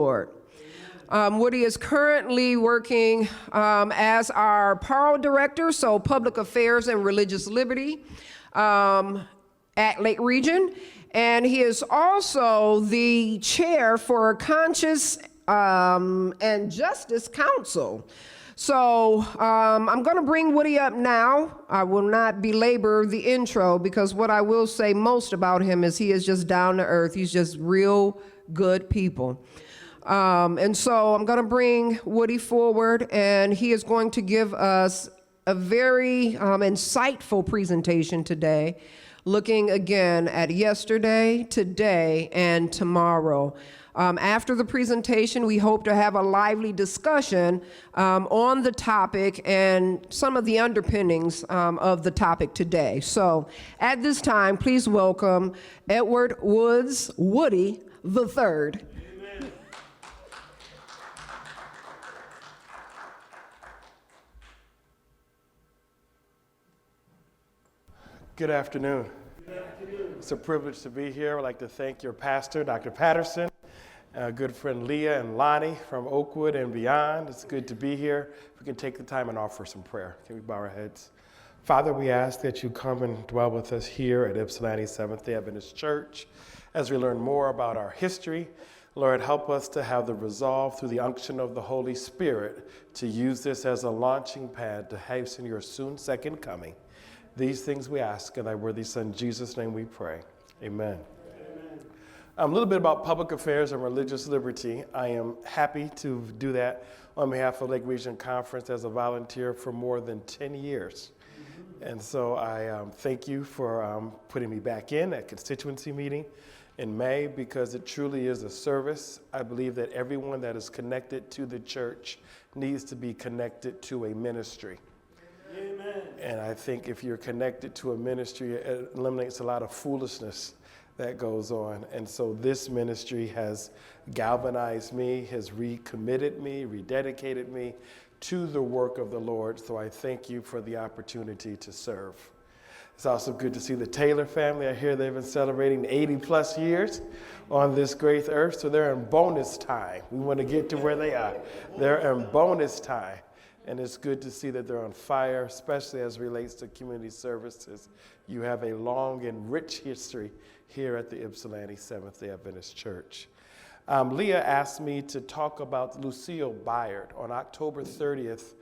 Lord. Woody is currently working as our PARO director, so Public Affairs and Religious Liberty at Lake Region. And he is also the chair for Conscience and Justice Council. So I'm going to bring Woody up now. I will not belabor the intro because what I will say most about him is he is just down to earth. He's just real good people. And so I'm going to bring Woody forward, and he is going to give us a very insightful presentation today, looking again at yesterday, today, and tomorrow. After the presentation, we hope to have a lively discussion on the topic and some of the underpinnings of the topic today. So at this time, please welcome Edward Woods Woody III. Good afternoon. It's a privilege to be here. I'd like to thank your pastor, Dr. Patterson, good friend Leah and Lonnie from Oakwood and beyond. It's good to be here. If we can take the time and offer some prayer. Can we bow our heads? Father, we ask that you come and dwell with us here at Ypsilanti Seventh-day Adventist Church as we learn more about our history. Lord, help us to have the resolve through the unction of the Holy Spirit to use this as a launching pad to hasten your soon second coming. These things we ask in thy worthy Son, Jesus' name we pray. Amen. A little bit about public affairs and religious liberty. I am happy to do that on behalf of Lake Region Conference as a volunteer for more than 10 years. And so I thank you for putting me back in at constituency meeting in May, because it truly is a service. I believe that everyone that is connected to the church needs to be connected to a ministry. Amen. And I think if you're connected to a ministry, it eliminates a lot of foolishness that goes on. And so this ministry has galvanized me, has recommitted me, rededicated me to the work of the Lord. So I thank you for the opportunity to serve. It's also good to see the Taylor family. I hear they've been celebrating 80 plus years on this great earth. So they're in bonus time. We want to get to where they are. They're in bonus time. And it's good to see that they're on fire, especially as it relates to community services. You have a long and rich history here at the Ypsilanti Seventh-day Adventist Church. Leah asked me to talk about Lucille Byard on October 30th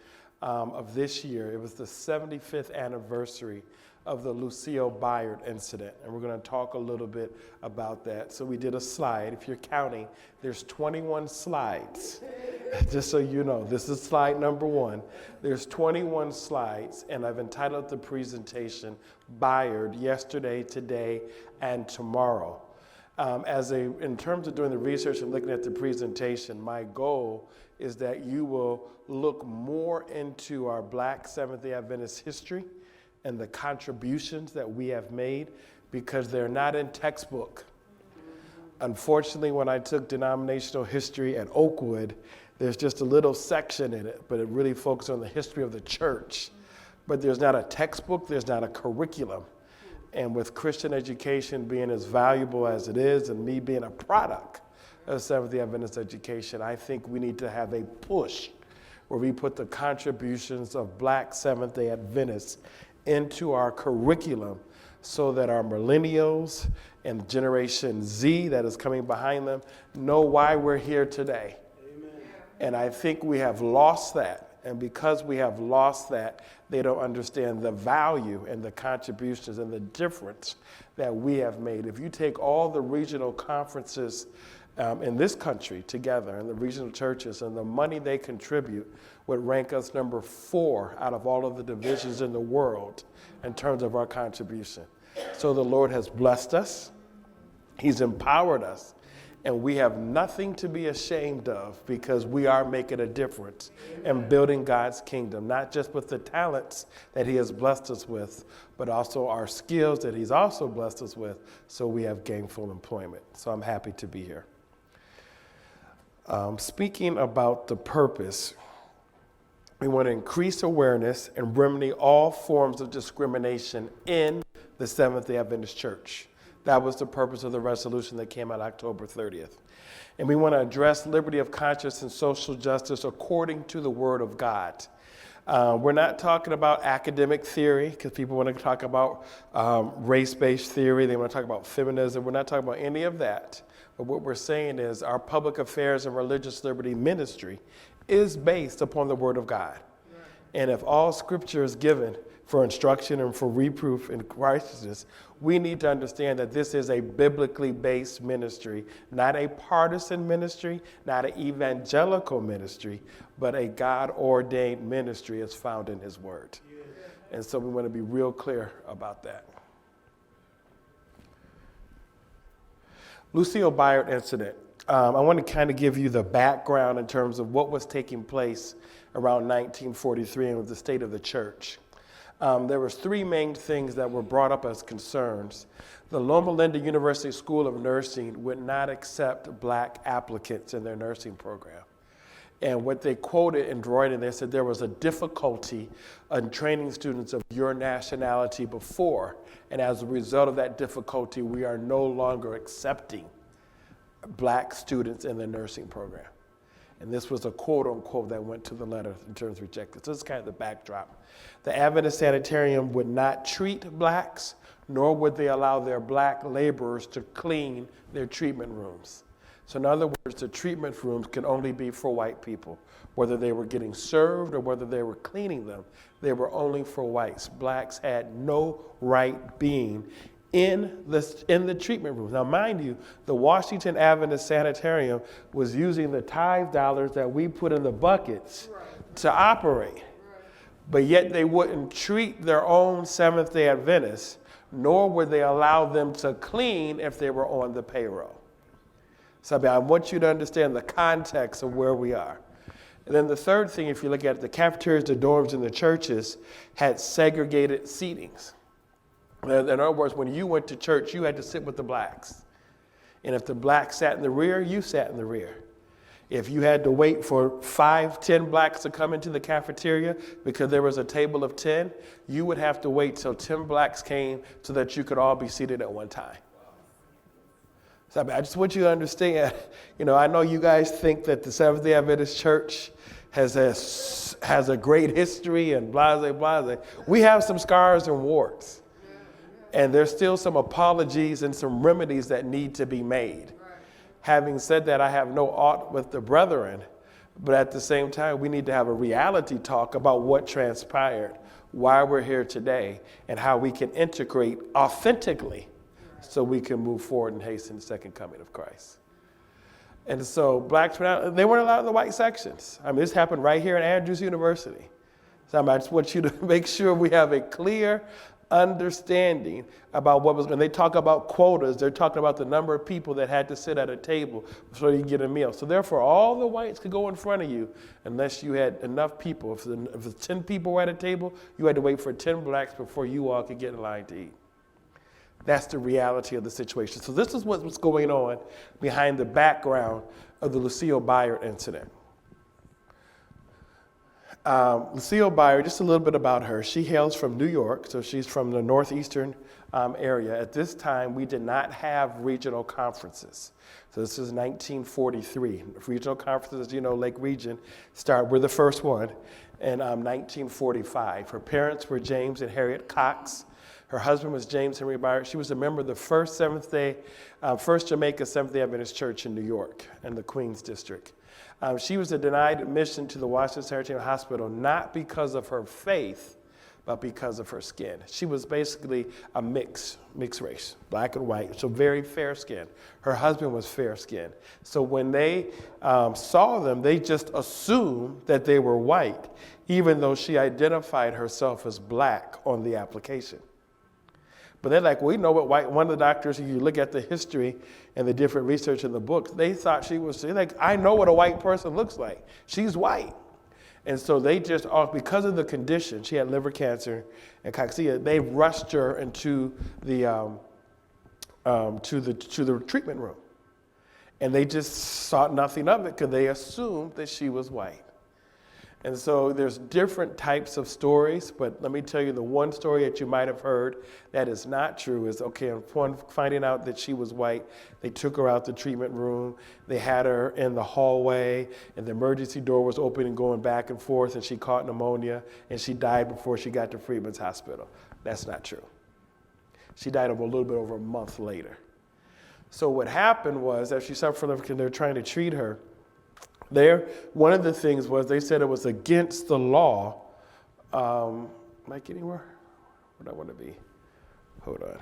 of this year. It was the 75th anniversary of the Lucille Byard incident, and we're going to talk a little bit about that. So we did a slide. If you're counting, there's 21 slides. Just so you know, this is slide number 1. There's 21 slides, and I've entitled the presentation, Byard, Yesterday, Today, and Tomorrow. In terms of doing the research and looking at the presentation, my goal is that you will look more into our Black Seventh-day Adventist history and the contributions that we have made, because they're not in textbook. Unfortunately, when I took denominational history at Oakwood, there's just a little section in it, but it really focuses on the history of the church. But there's not a textbook, there's not a curriculum. And with Christian education being as valuable as it is, and me being a product of Seventh-day Adventist education, I think we need to have a push where we put the contributions of Black Seventh-day Adventists into our curriculum so that our millennials and Generation Z that is coming behind them know why we're here today. Amen. And I think we have lost that. And because we have lost that, they don't understand the value and the contributions and the difference that we have made. If you take all the regional conferences in this country together, and the regional churches, and the money they contribute would rank us number 4 out of all of the divisions in the world in terms of our contribution. So the Lord has blessed us. He's empowered us. And we have nothing to be ashamed of, because we are making a difference in building God's kingdom, not just with the talents that he has blessed us with, but also our skills that he's also blessed us with, so we have gainful employment. So I'm happy to be here. Speaking about the purpose, we want to increase awareness and remedy all forms of discrimination in the Seventh-day Adventist Church. That was the purpose of the resolution that came out October 30th. And we want to address liberty of conscience and social justice according to the Word of God. We're not talking about academic theory, because people want to talk about race-based theory. They want to talk about feminism. We're not talking about any of that. But what we're saying is our public affairs and religious liberty ministry is based upon the Word of God. Right. And if all Scripture is given for instruction and for reproof in righteousness, we need to understand that this is a biblically based ministry, not a partisan ministry, not an evangelical ministry, but a God-ordained ministry as found in His Word. Yeah. And so we want to be real clear about that. Lucille Byard incident. I want to kind of give you the background in terms of what was taking place around 1943 and with the state of the church. There was three main things that were brought up as concerns. The Loma Linda University School of Nursing would not accept black applicants in their nursing program. And what they quoted in Droyden, they said there was a difficulty in training students of your nationality before. And as a result of that difficulty, we are no longer accepting black students in the nursing program. And this was a quote unquote that went to the letter in terms of rejected. So this is kind of the backdrop. The Adventist Sanitarium would not treat blacks, nor would they allow their black laborers to clean their treatment rooms. So in other words, the treatment rooms could only be for white people. Whether they were getting served or whether they were cleaning them, they were only for whites. Blacks had no right being in the treatment room. Now, mind you, the Washington Adventist Sanitarium was using the tithe dollars that we put in the buckets to operate. But yet they wouldn't treat their own Seventh-day Adventists, nor would they allow them to clean if they were on the payroll. So I want you to understand the context of where we are. And then the third thing, if you look at the cafeterias, the dorms, and the churches had segregated seatings. In other words, when you went to church, you had to sit with the blacks. And if the blacks sat in the rear, you sat in the rear. If you had to wait for 5, 10 blacks to come into the cafeteria because there was a table of 10, you would have to wait till 10 blacks came so that you could all be seated at one time. So I just want you to understand, I know you guys think that the Seventh-day Adventist Church has a great history and blase. We have some scars and warts. And there's still some apologies and some remedies that need to be made. Having said that, I have no aught with the brethren, but at the same time, we need to have a reality talk about what transpired, why we're here today, and how we can integrate authentically so we can move forward and hasten the second coming of Christ. And so blacks, they weren't allowed in the white sections. This happened right here at Andrews University. So I just want you to make sure we have a clear understanding about what was going. They talk about quotas. They're talking about the number of people that had to sit at a table so you get a meal. So therefore, all the whites could go in front of you unless you had enough people. If the 10 people were at a table, you had to wait for 10 blacks before you all could get in line to eat. That's the reality of the situation. So this is what's going on behind the background of the Lucille Byard incident. Lucille Byard, just a little bit about her. She hails from New York, so she's from the northeastern area. At this time, we did not have regional conferences. So this is 1943. Regional conferences, Lake Region we're the first one in 1945. Her parents were James and Harriet Cox. Her husband was James Henry Byard. She was a member of the first Jamaica Seventh-day Adventist Church in New York in the Queens District. She was denied admission to the Washington Sanitarium Hospital not because of her faith, but because of her skin. She was basically a mixed race, black and white, so very fair skin. Her husband was fair skinned. So when they saw them, they just assumed that they were white, even though she identified herself as black on the application. But they're like, we know what white, one of the doctors, if you look at the history and the different research in the books, they thought I know what a white person looks like. She's white. And so they just, because of the condition, she had liver cancer and cachexia, they rushed her into the treatment room. And they just saw nothing of it because they assumed that she was white. And so there's different types of stories, but let me tell you the one story that you might have heard that is not true is, okay, upon finding out that she was white, they took her out the treatment room, they had her in the hallway, and the emergency door was open and going back and forth, and she caught pneumonia, and she died before she got to Freeman's Hospital. That's not true. She died a little bit over a month later. So what happened was, as she suffered from because they were trying to treat her, one of the things was they said it was against the law. Am I getting where I want to be? Hold on.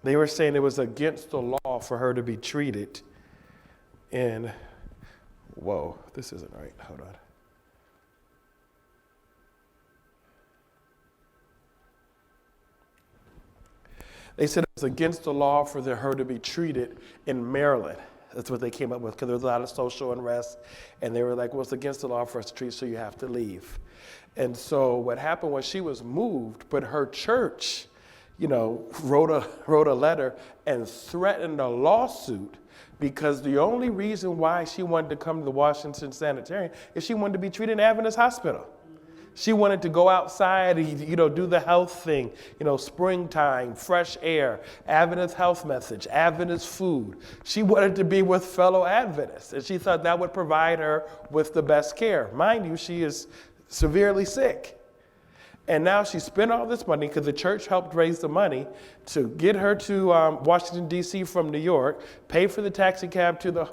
They were saying it was against the law for her to be treated in, whoa, this isn't right. Hold on. They said it was against the law for her to be treated in Maryland. That's what they came up with because there was a lot of social unrest. And they were like, well, it's against the law for us to treat, so you have to leave. And so what happened was she was moved, but her church, wrote a letter and threatened a lawsuit because the only reason why she wanted to come to the Washington Sanitarium is she wanted to be treated in Adventist hospital. She wanted to go outside, do the health thing, springtime, fresh air, Adventist health message, Adventist food. She wanted to be with fellow Adventists, and she thought that would provide her with the best care. Mind you, she is severely sick. And now she spent all this money because the church helped raise the money to get her to Washington, D.C. from New York, pay for the taxi cab to the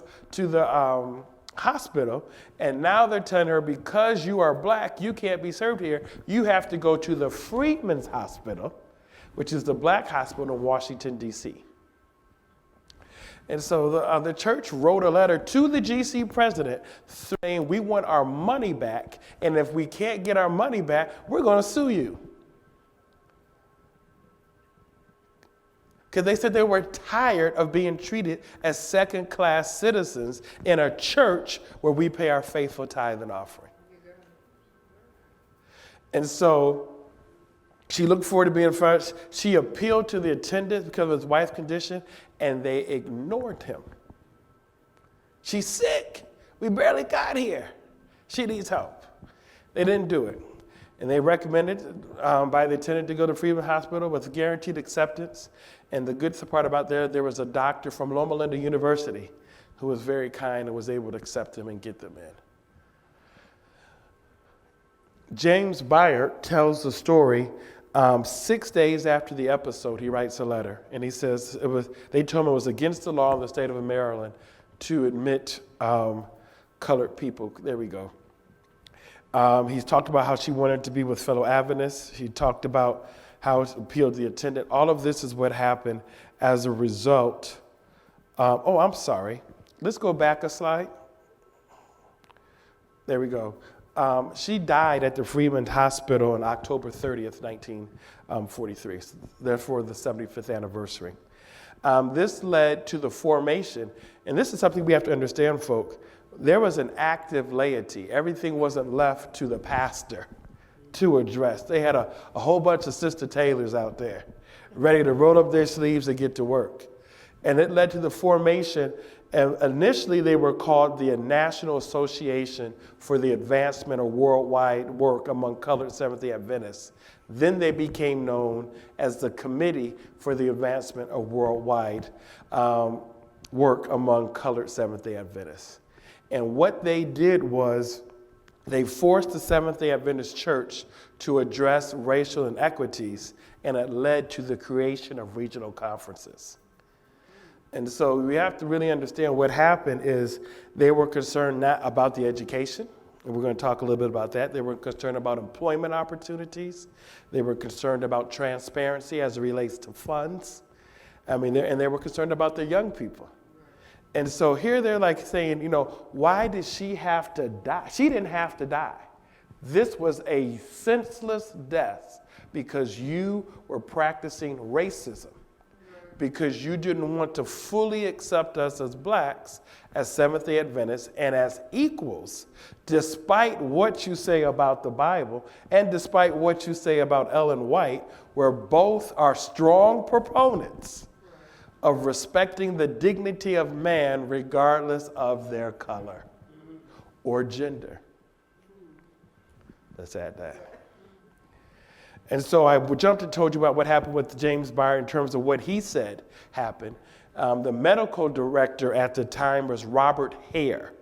hospital, and now they're telling her because you are black, you can't be served here. You have to go to the Freedmen's Hospital, which is the black hospital in Washington, D.C. And so the church wrote a letter to the GC president saying, we want our money back, and if we can't get our money back, we're going to sue you. Because they said they were tired of being treated as second-class citizens in a church where we pay our faithful tithe and offering. And so she looked forward to being first. She appealed to the attendants because of his wife's condition, and they ignored him. She's sick. We barely got here. She needs help. They didn't do it. And they recommended by the attendant to go to Freeman Hospital with guaranteed acceptance. And the good part about there was a doctor from Loma Linda University who was very kind and was able to accept them and get them in. James Byard tells the story 6 days after the episode. He writes a letter, and he says they told him it was against the law in the state of Maryland to admit colored people. There we go. He's talked about how she wanted to be with fellow Adventists. He talked about how it appealed to the attendant. All of this is what happened as a result. I'm sorry. Let's go back a slide. There we go. She died at the Freeman Hospital on October 30th, 1943, therefore the 75th anniversary. This led to the formation, and this is something we have to understand, folk. There was an active laity. Everything wasn't left to the pastor to address. They had a whole bunch of Sister Taylors out there ready to roll up their sleeves and get to work. And it led to the formation, and initially they were called the National Association for the Advancement of Worldwide Work Among Colored Seventh-day Adventists. Then they became known as the Committee for the Advancement of Worldwide Work Among Colored Seventh-day Adventists. And what they did was they forced the Seventh-day Adventist Church to address racial inequities, and it led to the creation of regional conferences. And so we have to really understand what happened is they were concerned not about the education, and we're going to talk a little bit about that. They were concerned about employment opportunities. They were concerned about transparency as it relates to funds. And they were concerned about the young people. And so here they're like saying, why did she have to die? She didn't have to die. This was a senseless death because you were practicing racism, because you didn't want to fully accept us as blacks, as Seventh-day Adventists, and as equals, despite what you say about the Bible and despite what you say about Ellen White, where both are strong proponents of respecting the dignity of man regardless of their color or gender. Let's add that. And so I jumped and told you about what happened with James Byer in terms of what he said happened. The medical director at the time was Robert Hare.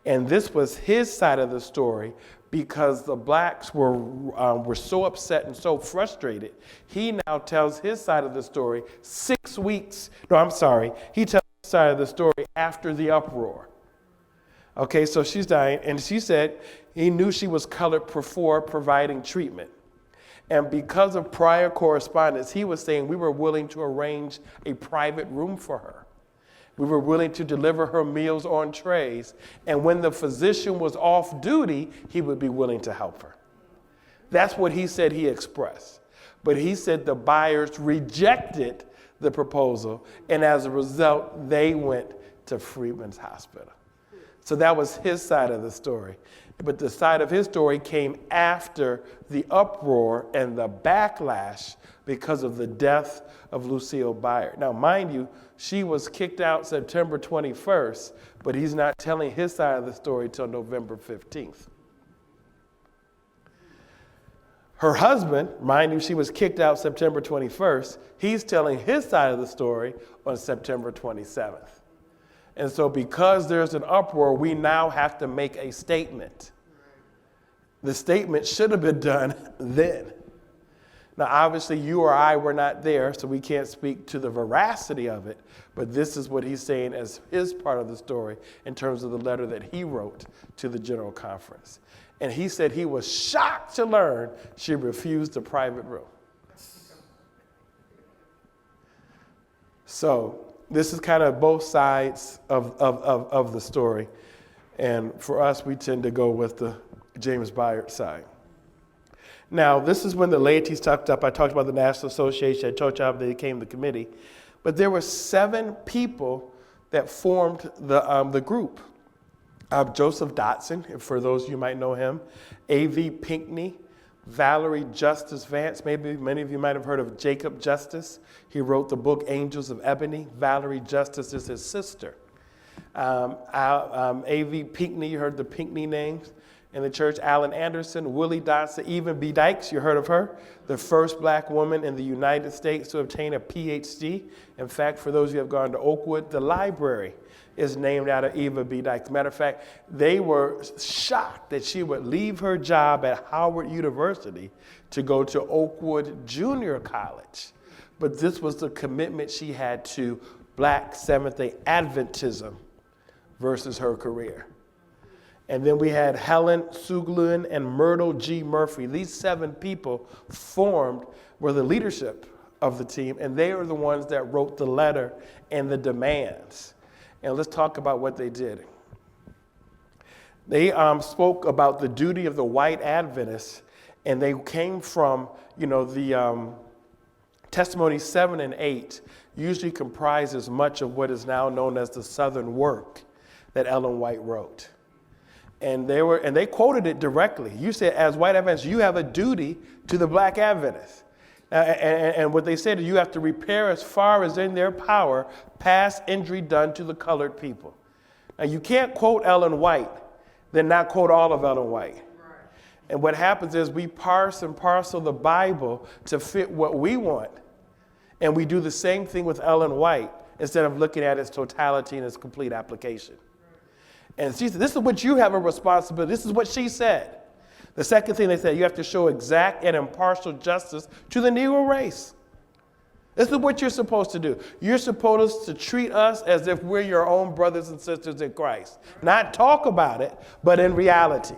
And this was his side of the story because the blacks were so upset and so frustrated. He now tells his side of the story he tells his side of the story after the uproar. Okay, so she's dying, and she said he knew she was colored before providing treatment. And because of prior correspondence, he was saying we were willing to arrange a private room for her. We were willing to deliver her meals on trays. And when the physician was off duty, he would be willing to help her. That's what he said he expressed. But he said the buyers rejected the proposal. And as a result, they went to Freedman's Hospital. So that was his side of the story. But the side of his story came after the uproar and the backlash because of the death of Lucille Byer. Now, mind you, she was kicked out September 21st, but he's not telling his side of the story till November 15th. Her husband, mind you, she was kicked out September 21st. He's telling his side of the story on September 27th. And so because there's an uproar, we now have to make a statement. The statement should have been done then. Now, obviously, you or I were not there, so we can't speak to the veracity of it. But this is what he's saying as his part of the story in terms of the letter that he wrote to the General Conference. And he said he was shocked to learn she refused a private room. So this is kind of both sides of the story. And for us, we tend to go with the James Byer side. Now, this is when the laities talked up. I talked about the National Association. I told you how they came to the committee. But there were 7 people that formed the group. Joseph Dotson, and for those you might know him, A.V. Pinckney, Valerie Justice Vance. Maybe many of you might have heard of Jacob Justice. He wrote the book Angels of Ebony. Valerie Justice is his sister. A.V. Pinckney, you heard the Pinckney names in the church. Allen Anderson, Willie Dotson, Eva B. Dykes, you heard of her, the first black woman in the United States to obtain a PhD. In fact, for those of you who have gone to Oakwood, the library is named out of Eva B. Dykes. Matter of fact, they were shocked that she would leave her job at Howard University to go to Oakwood Junior College. But this was the commitment she had to Black Seventh-day Adventism versus her career. And then we had Helen Suglin and Myrtle G. Murphy. These 7 people were the leadership of the team, and they are the ones that wrote the letter and the demands. And let's talk about what they did. They spoke about the duty of the white Adventists, and they came from, the testimony 7 and 8 usually comprises much of what is now known as the Southern Work that Ellen White wrote. And they quoted it directly. You said, as white Adventists, you have a duty to the black Adventists. And what they said is you have to repair as far as in their power past injury done to the colored people. Now, you can't quote Ellen White, then not quote all of Ellen White. Right. And what happens is we parse and parcel the Bible to fit what we want. And we do the same thing with Ellen White instead of looking at its totality and its complete application. And she said, this is what you have a responsibility. This is what she said. The second thing they said, you have to show exact and impartial justice to the Negro race. This is what you're supposed to do. You're supposed to treat us as if we're your own brothers and sisters in Christ. Not talk about it, but in reality.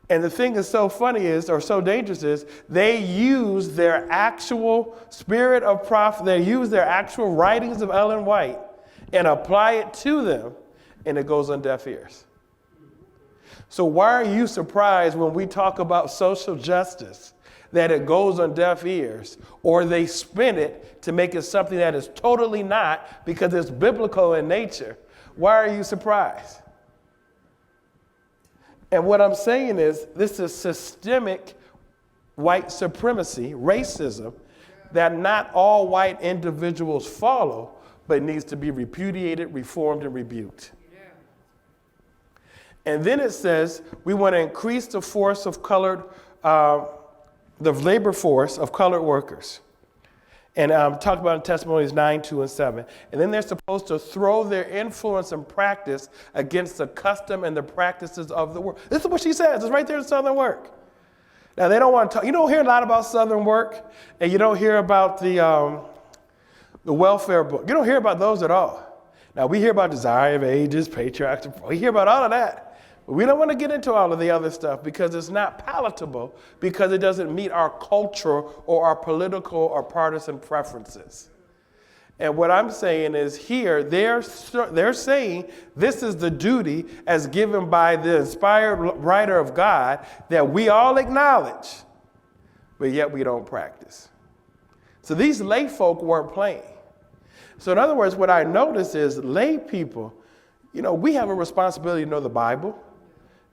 And the thing that's so funny is, or so dangerous is, they use their actual spirit of prophet, they use their actual writings of Ellen White and apply it to them, and it goes on deaf ears. So why are you surprised when we talk about social justice that it goes on deaf ears, or they spin it to make it something that is totally not because it's biblical in nature? Why are you surprised? And what I'm saying is this is systemic white supremacy, racism, that not all white individuals follow, but needs to be repudiated, reformed, and rebuked. And then it says we want to increase the force of the labor force of colored workers. And talk about in Testimonies 9, 2, and 7. And then they're supposed to throw their influence and practice against the custom and the practices of the world. This is what she says. It's right there in Southern Work. Now, they don't want to talk. You don't hear a lot about Southern Work, and you don't hear about the welfare book. You don't hear about those at all. Now, we hear about Desire of Ages, Patriarchs. We hear about all of that. But we don't want to get into all of the other stuff because it's not palatable, because it doesn't meet our culture or our political or partisan preferences. And what I'm saying is here, they're saying this is the duty as given by the inspired writer of God that we all acknowledge, but yet we don't practice. So these lay folk weren't playing. So in other words, what I notice is lay people, we have a responsibility to know the Bible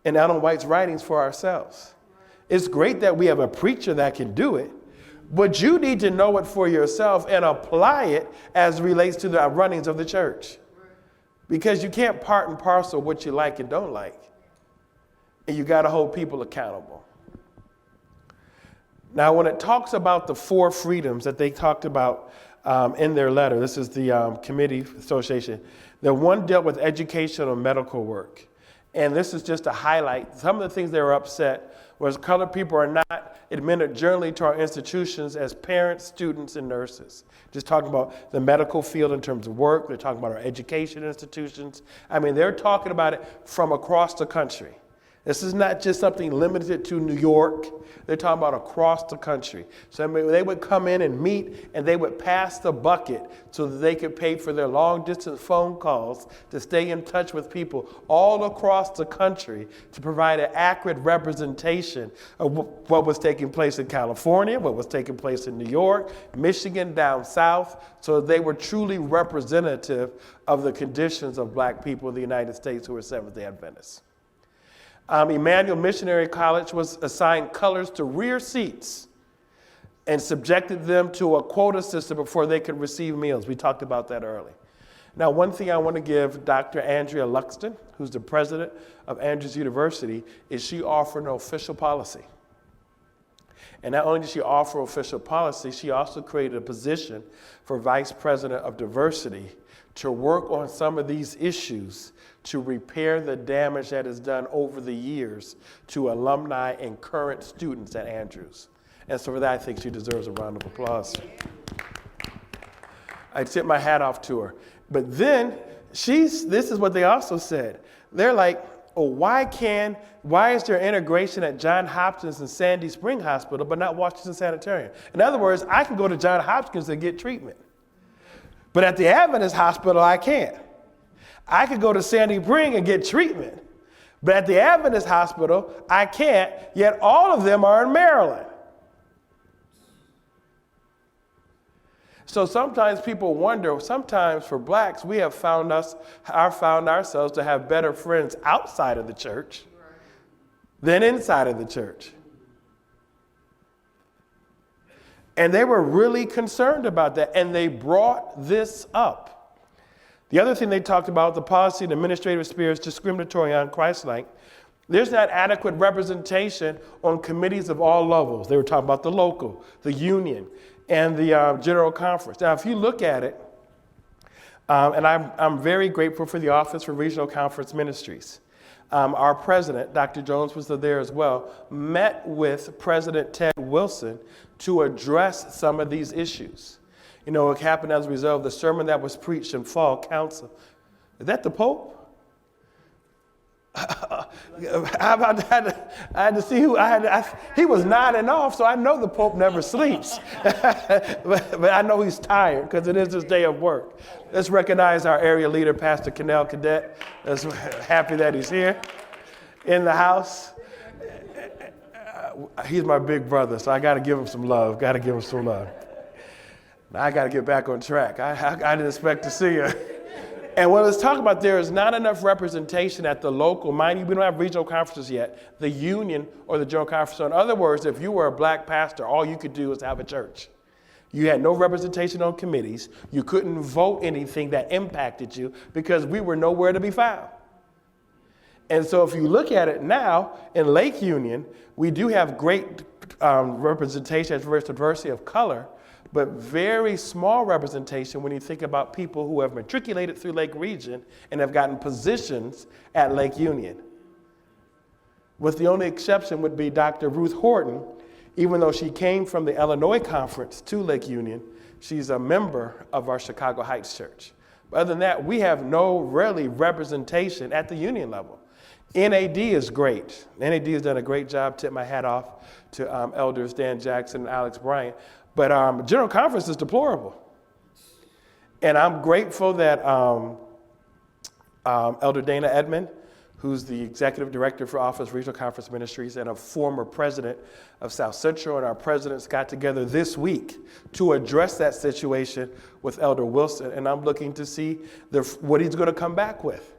and Ellen White's writings for ourselves. It's great that we have a preacher that can do it, but you need to know it for yourself and apply it as relates to the runnings of the church. Because you can't part and parcel what you like and don't like. And you got to hold people accountable. Now, when it talks about the 4 freedoms that they talked about in their letter, this is the committee association, the one dealt with educational and medical work. And this is just to highlight some of the things they were upset was colored people are not admitted generally to our institutions as parents, students, and nurses. Just talking about the medical field in terms of work. They're talking about our education institutions. They're talking about it from across the country. This is not just something limited to New York. They're talking about across the country. So they would come in and meet, and they would pass the bucket so that they could pay for their long-distance phone calls to stay in touch with people all across the country to provide an accurate representation of what was taking place in California, what was taking place in New York, Michigan, down south, so they were truly representative of the conditions of black people in the United States who were Seventh-day Adventists. Emmanuel Missionary College was assigned colors to rear seats and subjected them to a quota system before they could receive meals. We talked about that early. Now, one thing I want to give Dr. Andrea Luxton, who's the president of Andrews University, is she offered an official policy. And not only did she offer official policy, she also created a position for vice president of diversity to work on some of these issues to repair the damage that is done over the years to alumni and current students at Andrews. And so for that, I think she deserves a round of applause. I tip my hat off to her. But then this is what they also said. They're like, why is there integration at Johns Hopkins and Sandy Spring Hospital, but not Washington Sanitarium? In other words, I can go to Johns Hopkins and get treatment. But at the Adventist hospital, I can't. I could go to Sandy Spring and get treatment. But at the Adventist hospital, I can't, yet all of them are in Maryland. So sometimes people wonder, sometimes for blacks, we have found ourselves to have better friends outside of the church than inside of the church. And they were really concerned about that, and they brought this up. The other thing they talked about, the policy and administrative sphere is discriminatory on Christ-like. There's not adequate representation on committees of all levels. They were talking about the local, the union, and the general conference. Now, if you look at it, and I'm very grateful for the Office for Regional Conference Ministries. Our president, Dr. Jones, was there as well, met with President Ted Wilson to address some of these issues. You know, it happened as a result of the sermon that was preached in fall council. Is that the Pope? How about that? I had to see who he was nodding off, so I know the Pope never sleeps. but I know he's tired because it is his day of work. Let's recognize our area leader, Pastor Cannell Cadet. Let's happy that he's here in the house. He's my big brother, so I got to give him some love. Now I got to get back on track. I didn't expect to see you. And what I was talking about, there is not enough representation at the local, mind you, we don't have regional conferences yet, the union or the general conference. So in other words, if you were a black pastor, all you could do was have a church. You had no representation on committees. You couldn't vote anything that impacted you because we were nowhere to be found. And so if you look at it now, in Lake Union, we do have great representation as diversity of color, but very small representation when you think about people who have matriculated through Lake Region and have gotten positions at Lake Union. With the only exception would be Dr. Ruth Horton. Even though she came from the Illinois Conference to Lake Union, she's a member of our Chicago Heights Church. But other than that, we have no really representation at the union level. NAD is great. NAD has done a great job. Tip my hat off to elders Dan Jackson and Alex Bryant. But General Conference is deplorable. And I'm grateful that Elder Dana Edmond, who's the executive director for Office Regional Conference Ministries and a former president of South Central, and our presidents got together this week to address that situation with Elder Wilson. And I'm looking to see what he's going to come back with.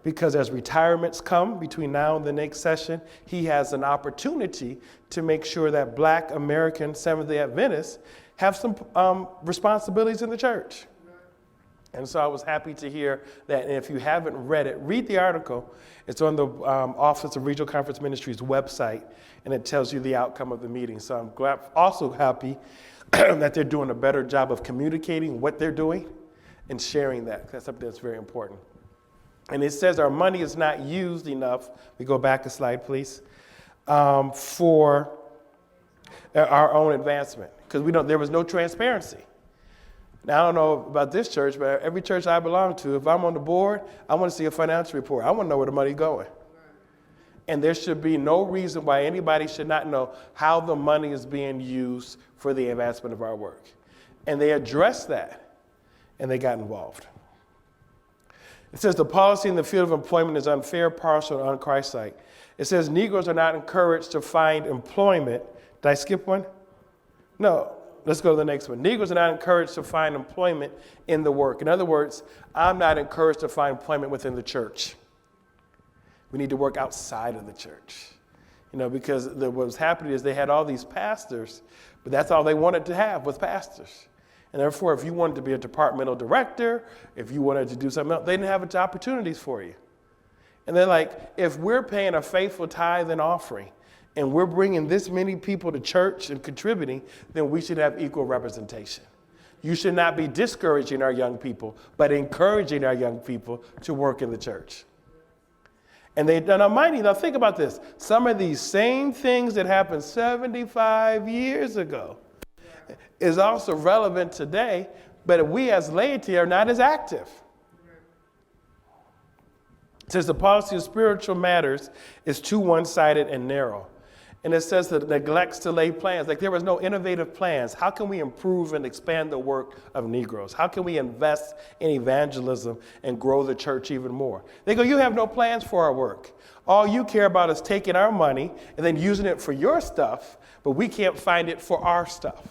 Because as retirements come between now and the next session, he has an opportunity to make sure that Black American Seventh-day Adventists have some responsibilities in the church. And so I was happy to hear that. And if you haven't read it, read the article. It's on the Office of Regional Conference Ministries website, and it tells you the outcome of the meeting. So I'm also happy that they're doing a better job of communicating what they're doing and sharing that. That's something that's very important. And it says our money is not used enough. We go back a slide, please, for our own advancement, because there was no transparency. Now, I don't know about this church, but every church I belong to, if I'm on the board, I want to see a financial report. I want to know where the money's going. And there should be no reason why anybody should not know how the money is being used for the advancement of our work. And they addressed that, and they got involved. It says the policy in the field of employment is unfair, partial, and unchristlike. It says Negroes are not encouraged to find employment. Did I skip one? No. Let's go to the next one. Negroes are not encouraged to find employment in the work. In other words, I'm not encouraged to find employment within the church. We need to work outside of the church. Because what was happening is they had all these pastors, but that's all they wanted to have was pastors. And therefore, if you wanted to be a departmental director, if you wanted to do something else, they didn't have opportunities for you. And they're like, if we're paying a faithful tithe and offering, and we're bringing this many people to church and contributing, then we should have equal representation. You should not be discouraging our young people, but encouraging our young people to work in the church. And they've done a mighty. Now think about this. Some of these same things that happened 75 years ago is also relevant today, but we as laity are not as active. It says the policy of spiritual matters is too one-sided and narrow. And it says that it neglects to lay plans. Like there was no innovative plans. How can we improve and expand the work of Negroes? How can we invest in evangelism and grow the church even more? They go, you have no plans for our work. All you care about is taking our money and then using it for your stuff, but we can't find it for our stuff.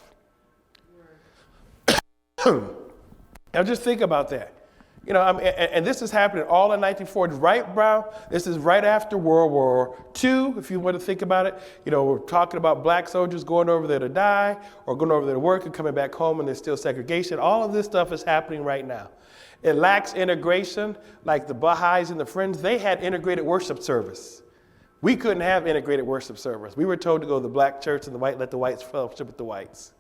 Now just think about that. And this is happening all in 1940s, right, Brown? This is right after World War II, if you want to think about it. We're talking about black soldiers going over there to die or going over there to work and coming back home, and there's still segregation. All of this stuff is happening right now. It lacks integration, like the Baha'is and the Friends. They had integrated worship service. We couldn't have integrated worship service. We were told to go to the black church and let the whites fellowship with the whites.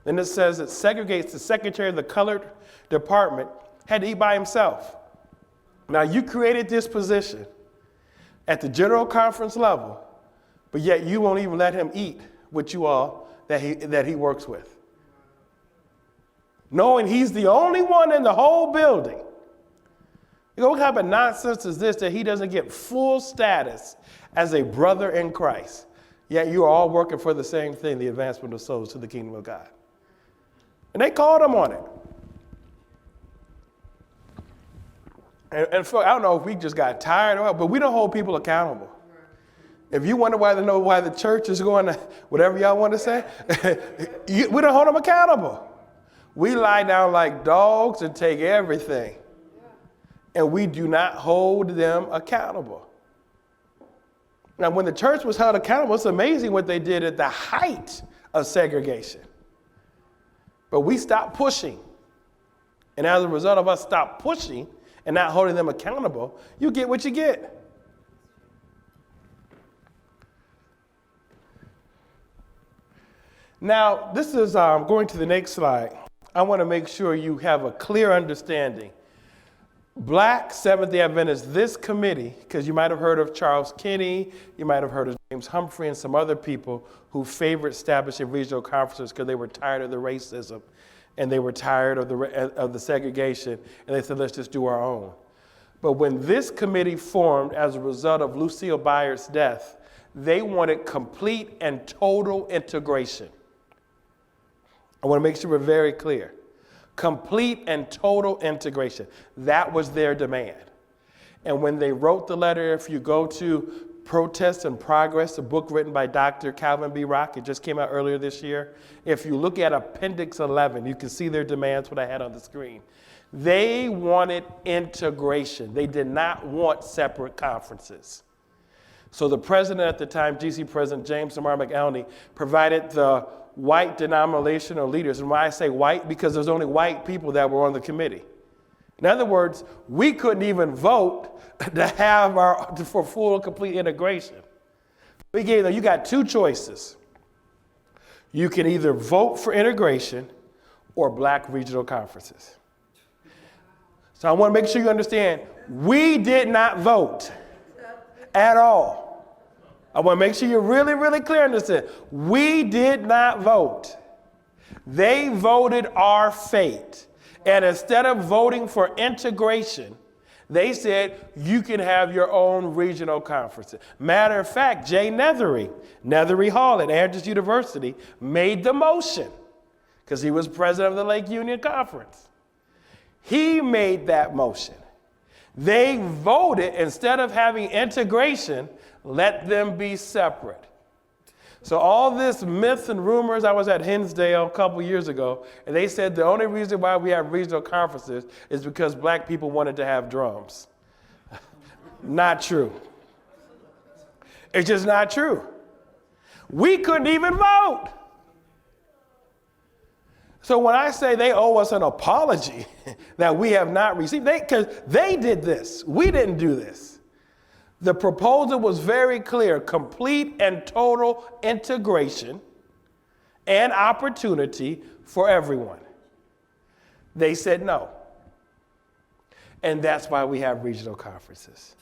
Then it says it segregates the secretary of the colored department had to eat by himself. Now, you created this position at the general conference level, but yet you won't even let him eat with you all that he works with. Knowing he's the only one in the whole building. What type of nonsense is this that he doesn't get full status as a brother in Christ, yet you are all working for the same thing, the advancement of souls to the kingdom of God. And they called him on it. And I don't know if we just got tired or what, but we don't hold people accountable. If you wonder why the church is going to, whatever y'all want to say, we don't hold them accountable. We lie down like dogs and take everything. And we do not hold them accountable. Now, when the church was held accountable, it's amazing what they did at the height of segregation. But we stopped pushing. And as a result of us stop pushing and not holding them accountable, you get what you get. Now, this is going to the next slide. I want to make sure you have a clear understanding. Black Seventh-day Adventists, this committee, because you might have heard of Charles Kinney, you might have heard of James Humphrey and some other people who favored establishing regional conferences because they were tired of the racism and they were tired of the segregation, and they said, let's just do our own. But when this committee formed as a result of Lucille Byard's death, they wanted complete and total integration. I want to make sure we're very clear. Complete and total integration. That was their demand. And when they wrote the letter, if you go to Protest and Progress, a book written by Dr. Calvin B. Rock, it just came out earlier this year. If you look at Appendix 11, you can see their demands, what I had on the screen. They wanted integration. They did not want separate conferences. So the president at the time, GC President James Lamar McElney, provided the white denominational leaders. And why I say white, because there's only white people that were on the committee. In other words, we couldn't even vote to have for full and complete integration. We gave them, you got two choices. You can either vote for integration or black regional conferences. So I want to make sure you understand, we did not vote at all. I want to make sure you're really, really clear on this. We did not vote. They voted our fate. And instead of voting for integration, they said you can have your own regional conferences. Matter of fact, Jay Nethery Hall at Adventist University, made the motion because he was president of the Lake Union Conference. He made that motion. They voted, instead of having integration, let them be separate. So all this myths and rumors, I was at Hinsdale a couple years ago, and they said the only reason why we have regional conferences is because black people wanted to have drums. Not true. It's just not true. We couldn't even vote. So when I say they owe us an apology that we have not received, because they did this, we didn't do this. The proposal was very clear: complete and total integration and opportunity for everyone. They said no. And that's why we have regional conferences.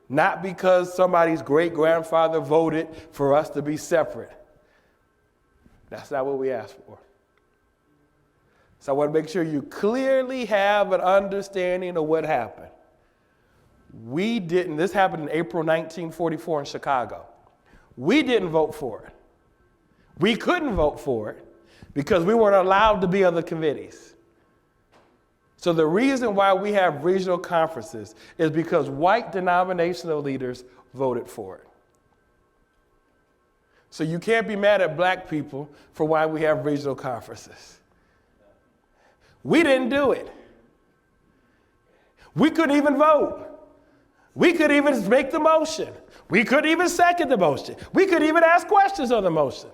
Not because somebody's great-grandfather voted for us to be separate. That's not what we asked for. So I want to make sure you clearly have an understanding of what happened. We didn't, this happened in April 1944 in Chicago. We didn't vote for it. We couldn't vote for it because we weren't allowed to be on the committees. So the reason why we have regional conferences is because white denominational leaders voted for it. So you can't be mad at black people for why we have regional conferences. We didn't do it. We couldn't even vote. We could even make the motion. We could even second the motion. We could even ask questions on the motion.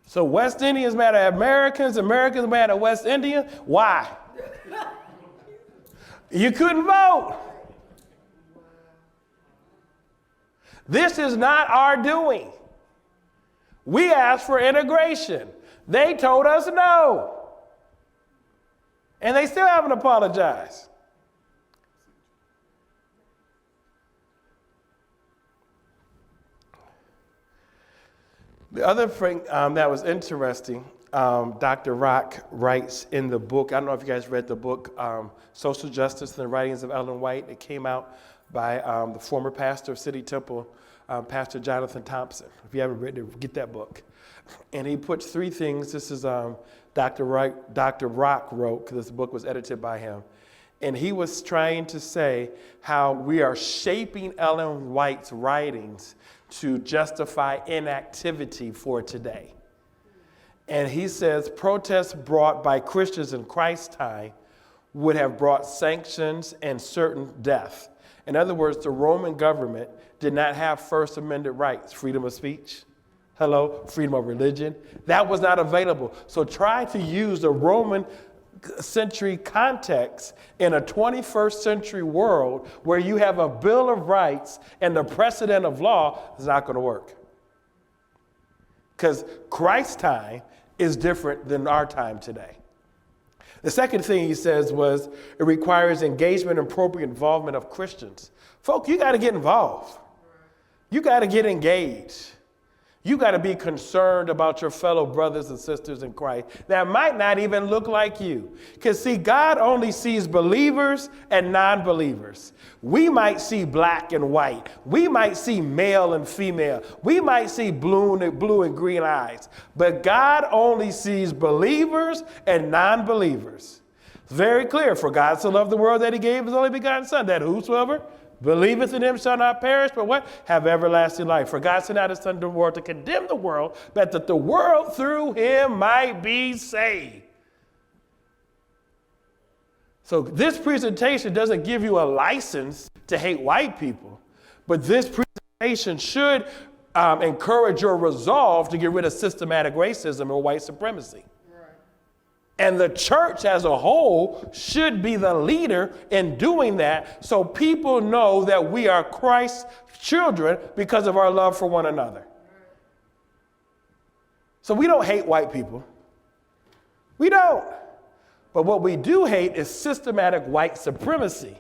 So West Indians mad at Americans, Americans mad at West Indians. Why? You couldn't vote. This is not our doing. We asked for integration. They told us no. And they still haven't apologized. The other thing that was interesting, Dr. Rock writes in the book, I don't know if you guys read the book, Social Justice and the Writings of Ellen White. It came out by the former pastor of City Temple, Pastor Jonathan Thompson. If you haven't read it, get that book. And he puts three things. This is Dr. Rock wrote, because this book was edited by him. And he was trying to say how we are shaping Ellen White's writings to justify inactivity for today. And he says protests brought by Christians in Christ's time would have brought sanctions and certain death. In other words, the Roman government did not have First Amendment rights, freedom of speech, freedom of religion. That was not available. So try to use the Roman century context in a 21st century world where you have a Bill of Rights and the precedent of law is not going to work. because Christ's time is different than our time today. The second thing he says was it requires engagement and appropriate involvement of Christians. Folks, you got to get involved. You got to get engaged. You got to be concerned about your fellow brothers and sisters in Christ that might not even look like you. Because see, God only sees believers and non-believers. We might see black and white. We might see male and female. We might see blue and green eyes. But God only sees believers and non-believers. It's very clear. For God so loved the world that he gave his only begotten Son, that whosoever believeth in him shall not perish, but what? Have everlasting life. For God sent not his Son to the world to condemn the world, but that the world through him might be saved. So this presentation doesn't give you a license to hate white people, but this presentation should encourage your resolve to get rid of systematic racism or white supremacy. And the church as a whole should be the leader in doing that so people know that we are Christ's children because of our love for one another. So we don't hate white people. We don't. But what we do hate is systematic white supremacy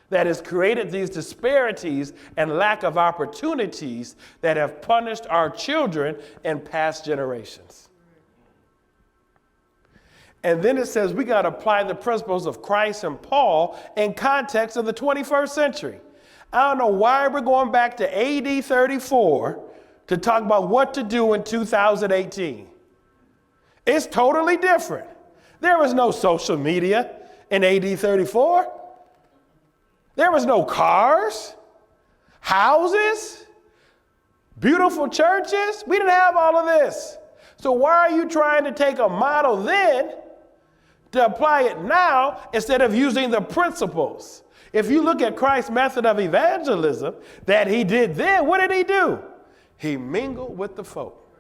that has created these disparities and lack of opportunities that have punished our children in past generations. And then it says we got to apply the principles of Christ and Paul in context of the 21st century. I don't know why we're going back to AD 34 to talk about what to do in 2018. It's totally different. There was no social media in AD 34. There was no cars, houses, beautiful churches. We didn't have all of this. So why are you trying to take a model then to apply it now instead of using the principles? If you look at Christ's method of evangelism that he did then, what did he do? He mingled with the folk,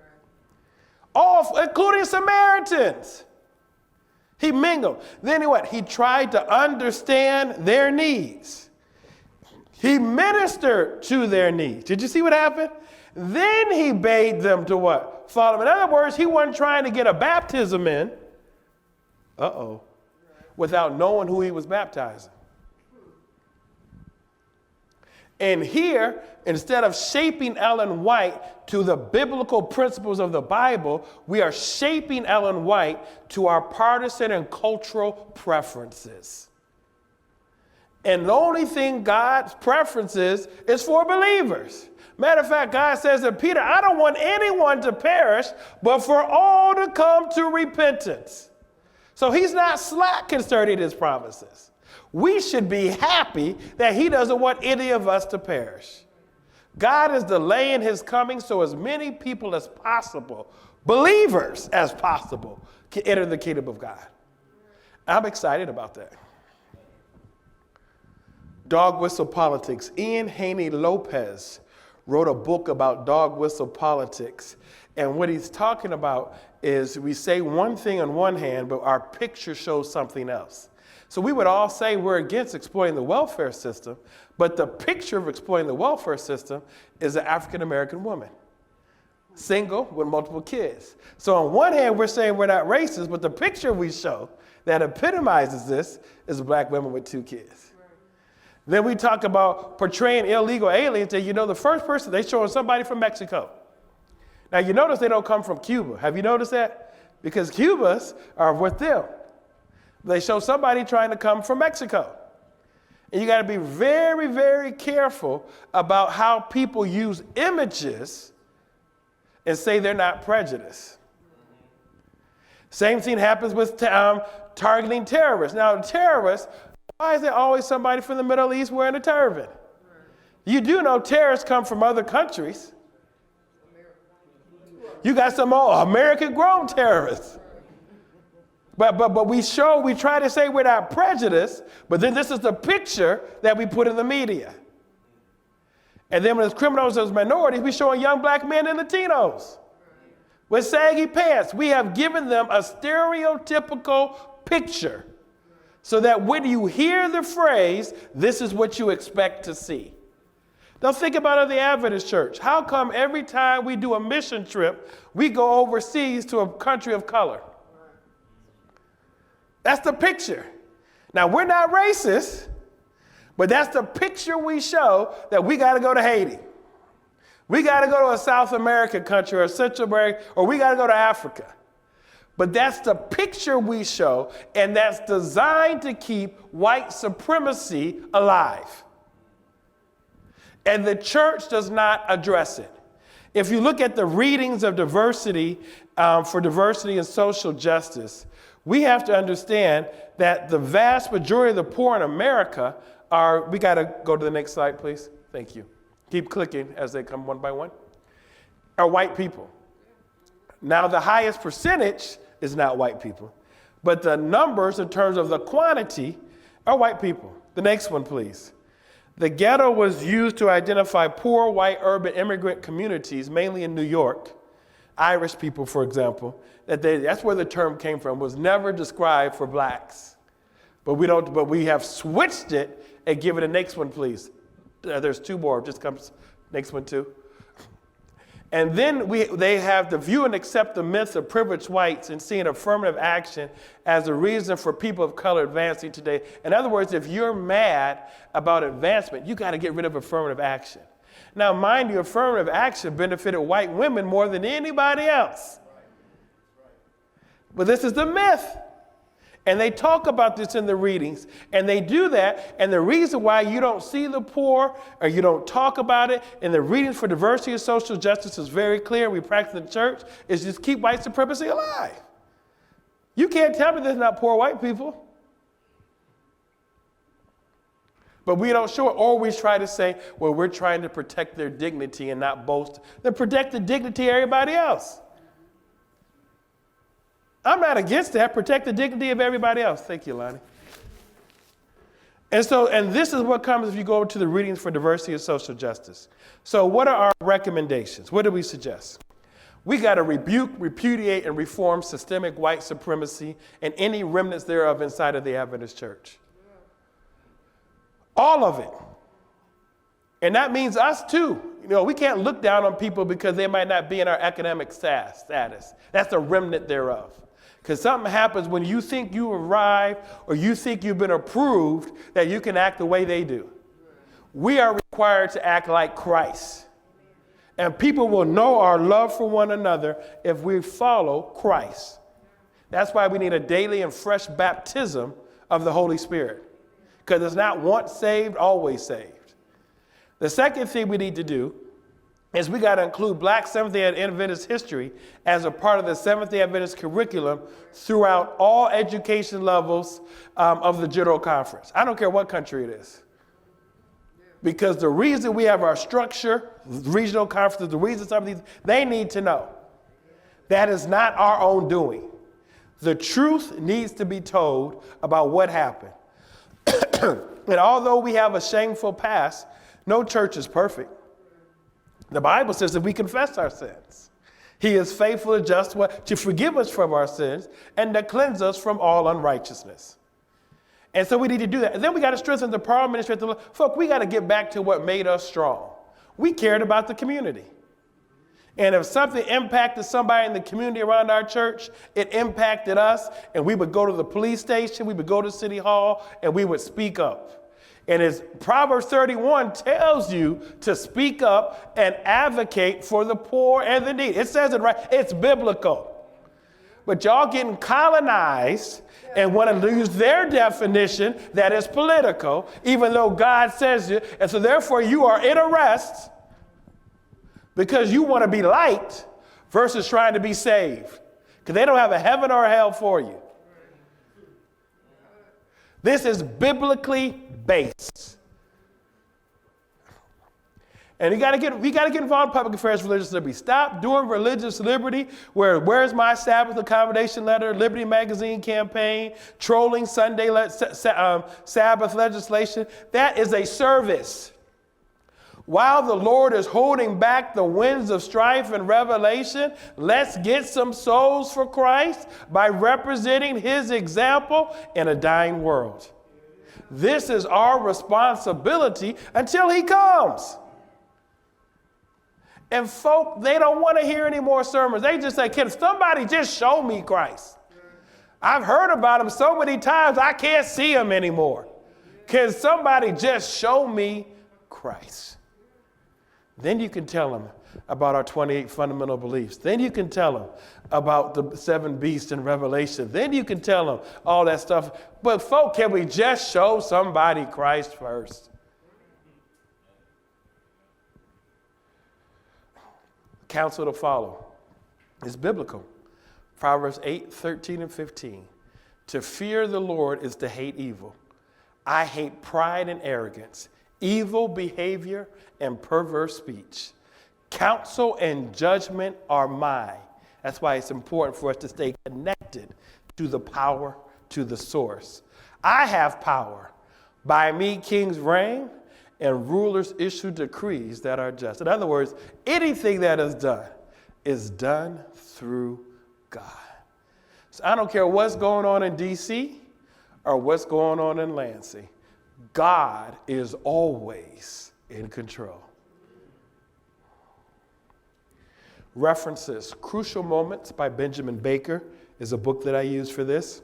all including Samaritans. He mingled. Then what? He tried to understand their needs. He ministered to their needs. Did you see what happened? Then he bade them to what? Follow him. In other words, he wasn't trying to get a baptism in. Without knowing who he was baptizing. And here, instead of shaping Ellen White to the biblical principles of the Bible, we are shaping Ellen White to our partisan and cultural preferences. And the only thing God's preferences is for believers. Matter of fact, God says to Peter, I don't want anyone to perish, but for all to come to repentance. So he's not slack concerning his promises. We should be happy that he doesn't want any of us to perish. God is delaying his coming so as many people as possible, believers as possible, can enter the kingdom of God. I'm excited about that. Dog whistle politics. Ian Haney Lopez wrote a book about dog whistle politics. And what he's talking about is we say one thing on one hand, but our picture shows something else. So we would all say we're against exploiting the welfare system, but the picture of exploiting the welfare system is an African-American woman, single with multiple kids. So on one hand, we're saying we're not racist, but the picture we show that epitomizes this is a black woman with 2 kids. Then we talk about portraying illegal aliens, and the first person, they showing somebody from Mexico. Now, you notice they don't come from Cuba. Have you noticed that? Because Cubans are with them. They show somebody trying to come from Mexico. And you got to be very, very careful about how people use images and say they're not prejudiced. Same thing happens with targeting terrorists. Now, terrorists, why is there always somebody from the Middle East wearing a turban? You do know terrorists come from other countries. You got some American-grown terrorists. But we try to say we're not prejudiced, but then this is the picture that we put in the media. And then when it's criminals as minorities, we showing young black men and Latinos with saggy pants. We have given them a stereotypical picture so that when you hear the phrase, this is what you expect to see. Now think about it in the Adventist church. How come every time we do a mission trip, we go overseas to a country of color? That's the picture. Now, we're not racist, but that's the picture we show that we got to go to Haiti. We got to go to a South American country or Central America, or we got to go to Africa. But that's the picture we show, and that's designed to keep white supremacy alive. And the church does not address it. If you look at the readings of diversity, for diversity and social justice, we have to understand that the vast majority of the poor in America are, we got to go to the next slide, please. Thank you. Keep clicking as they come one by one, are white people. Now, the highest percentage is not white people, but the numbers in terms of the quantity are white people. The next one, please. The ghetto was used to identify poor white urban immigrant communities, mainly in New York. Irish people, for example, that's where the term came from, was never described for blacks. But we have switched it and give it a next one, please. There's two more, just comes next one too. And then they have to view and accept the myths of privileged whites and seeing affirmative action as a reason for people of color advancing today. In other words, if you're mad about advancement, you got to get rid of affirmative action. Now, mind you, affirmative action benefited white women more than anybody else. But this is the myth. And they talk about this in the readings, and they do that. And the reason why you don't see the poor or you don't talk about it in the readings for diversity and social justice is very clear. We practice in the church is just keep white supremacy alive. You can't tell me there's not poor white people. But we don't show it, or we try to say, well, we're trying to protect their dignity and not boast. Then protect the dignity of everybody else. I'm not against that. Protect the dignity of everybody else. Thank you, Lonnie. And this is what comes if you go to the readings for diversity and social justice. So what are our recommendations? What do we suggest? We got to rebuke, repudiate, and reform systemic white supremacy and any remnants thereof inside of the Adventist church. All of it. And that means us too. You know, we can't look down on people because they might not be in our economic status. That's a remnant thereof. Because something happens when you think you arrive or you think you've been approved that you can act the way they do. We are required to act like Christ. And people will know our love for one another if we follow Christ. That's why we need a daily and fresh baptism of the Holy Spirit. Because it's not once saved, always saved. The second thing we need to do is we got to include Black Seventh-day Adventist history as a part of the Seventh-day Adventist curriculum throughout all education levels of the General Conference. I don't care what country it is. Because the reason we have our structure, regional conferences, the reason some of these, they need to know. That is not our own doing. The truth needs to be told about what happened. And although we have a shameful past, no church is perfect. The Bible says that we confess our sins. He is faithful and just to forgive us from our sins and to cleanse us from all unrighteousness. And so we need to do that. And then we got to strengthen the power ministry. Folks, we got to get back to what made us strong. We cared about the community. And if something impacted somebody in the community around our church, it impacted us. And we would go to the police station, we would go to City Hall, and we would speak up. And as Proverbs 31 tells you to speak up and advocate for the poor and the needy. It says it right. It's biblical. But y'all getting colonized and want to use their definition that is political, even though God says it. And so therefore you are in arrest because you want to be liked versus trying to be saved. Because they don't have a heaven or a hell for you. This is biblically based. And we got to get involved in public affairs, religious liberty. Stop doing religious liberty where's my Sabbath accommodation letter, Liberty Magazine campaign, trolling Sunday Sabbath legislation. That is a service. While the Lord is holding back the winds of strife and revelation, let's get some souls for Christ by representing his example in a dying world. This is our responsibility until he comes. And folk, they don't want to hear any more sermons. They just say, can somebody just show me Christ? I've heard about him so many times, I can't see him anymore. Can somebody just show me Christ? Then you can tell them about our 28 fundamental beliefs. Then you can tell them about the 7 beasts in Revelation. Then you can tell them all that stuff. But folk, can we just show somebody Christ first? Counsel to follow is biblical. Proverbs 8, 13, and 15. To fear the Lord is to hate evil. I hate pride and arrogance, evil behavior and perverse speech. Counsel and judgment are mine. That's why it's important for us to stay connected to the power, to the source. I have power. By me kings reign and rulers issue decrees that are just. In other words, anything that is done through God. So I don't care what's going on in D.C. or what's going on in Lansing. God is always in control. References. Crucial Moments by Benjamin Baker is a book that I use for this.